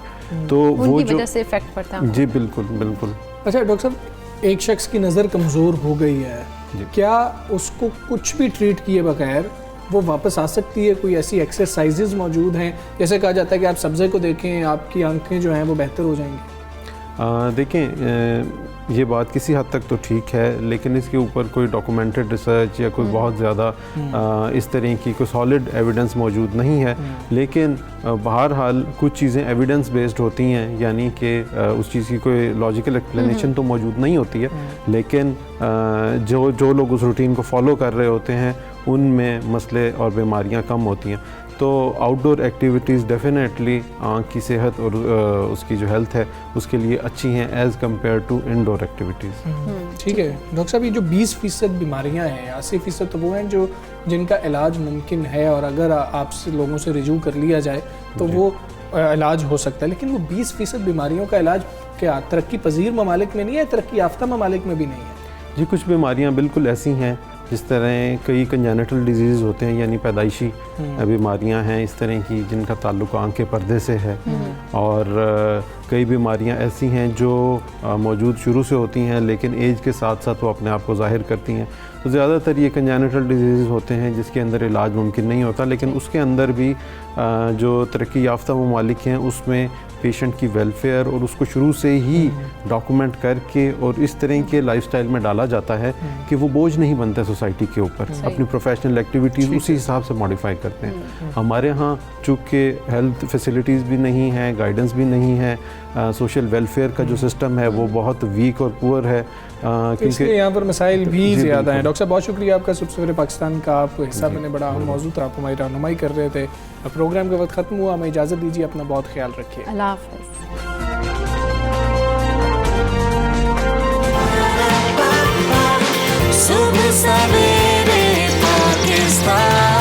तो वो जो वजह से इफेक्ट पड़ता है। जी बिल्कुल बिल्कुल। अच्छा डॉक्टर साहब, एक शख्स की नज़र कमज़ोर हो गई है, क्या उसको कुछ भी ट्रीट किए बगैर वो वापस आ सकती है? कोई ऐसी एक्सरसाइजेज मौजूद हैं? जैसे कहा जाता है कि आप सब्ज़े को देखें, आपकी आंखें जो हैं वो बेहतर हो जाएंगी। देखें, ये बात किसी हद तक तो ठीक है, लेकिन इसके ऊपर कोई डॉक्यूमेंटेड रिसर्च या कोई बहुत ज़्यादा इस तरह की कोई सॉलिड एविडेंस मौजूद नहीं है। लेकिन बहरहाल कुछ चीज़ें एविडेंस बेस्ड होती हैं, यानी कि उस चीज़ की कोई लॉजिकल एक्सप्लेनेशन तो मौजूद नहीं होती है, लेकिन जो लोग उस रूटीन को फॉलो कर रहे होते हैं उनमें मसले और बीमारियां कम होती हैं। तो आउटडोर एक्टिविटीज़ डेफिनेटली आँख की सेहत और उसकी जो हेल्थ है उसके लिए अच्छी हैं as compare to indoor activities. ठीक है डॉक्टर साहब, ये जो 20% बीमारियां हैं, 80% तो वो हैं जो जिनका इलाज मुमकिन है और अगर आपसे लोगों से रिजू कर लिया जाए तो वो इलाज हो सकता है, लेकिन वो 20% बीमारियों का इलाज क्या तरक्की पजीर ममालिक में नहीं है, तरक्की याफ्ता ममालिक में भी नहीं है? जी, कुछ बीमारियां बिल्कुल ऐसी हैं जिस तरह कई कंजेनिटल डिजीज़ होते हैं, यानी पैदाइशी बीमारियां हैं इस तरह की जिनका ताल्लुक़ आँख के पर्दे से है, और कई बीमारियां ऐसी हैं जो मौजूद शुरू से होती हैं लेकिन एज के साथ साथ वो अपने आप को ज़ाहिर करती हैं। तो ज़्यादातर ये कंजेनिटल डिजीज़ होते हैं जिसके अंदर इलाज मुमकिन नहीं होता, लेकिन उसके अंदर भी जो तरक्की याफ्ता ममालिक हैं उसमें पेशेंट की वेलफेयर और उसको शुरू से ही डॉक्यूमेंट करके और इस तरह के लाइफस्टाइल में डाला जाता है कि वो बोझ नहीं बनता सोसाइटी के ऊपर। अपनी प्रोफेशनल एक्टिविटीज़ उसी हिसाब से मॉडिफाई करते हैं। हमारे यहाँ चूँकि हेल्थ फैसिलिटीज़ भी नहीं हैं, गाइडेंस भी नहीं है, सोशल वेलफेयर का जो सिस्टम है वो बहुत वीक और पुअर है, क्योंकि यहाँ पर मसाइल भी ज़्यादा हैं। डॉक्टर साहब बहुत शुक्रिया आपका, सुबह सवेरे पाकिस्तान का आप हिस्सा बने, बड़ा अहम मौजूद था, आप हमारी रहनुमाई कर रहे थे। प्रोग्राम का वक्त ख़त्म हुआ, हमें इजाज़त दीजिए, अपना बहुत ख्याल रखिए, अल्लाह हाफ़िज़। सुबह सवेरे पाकिस्तान।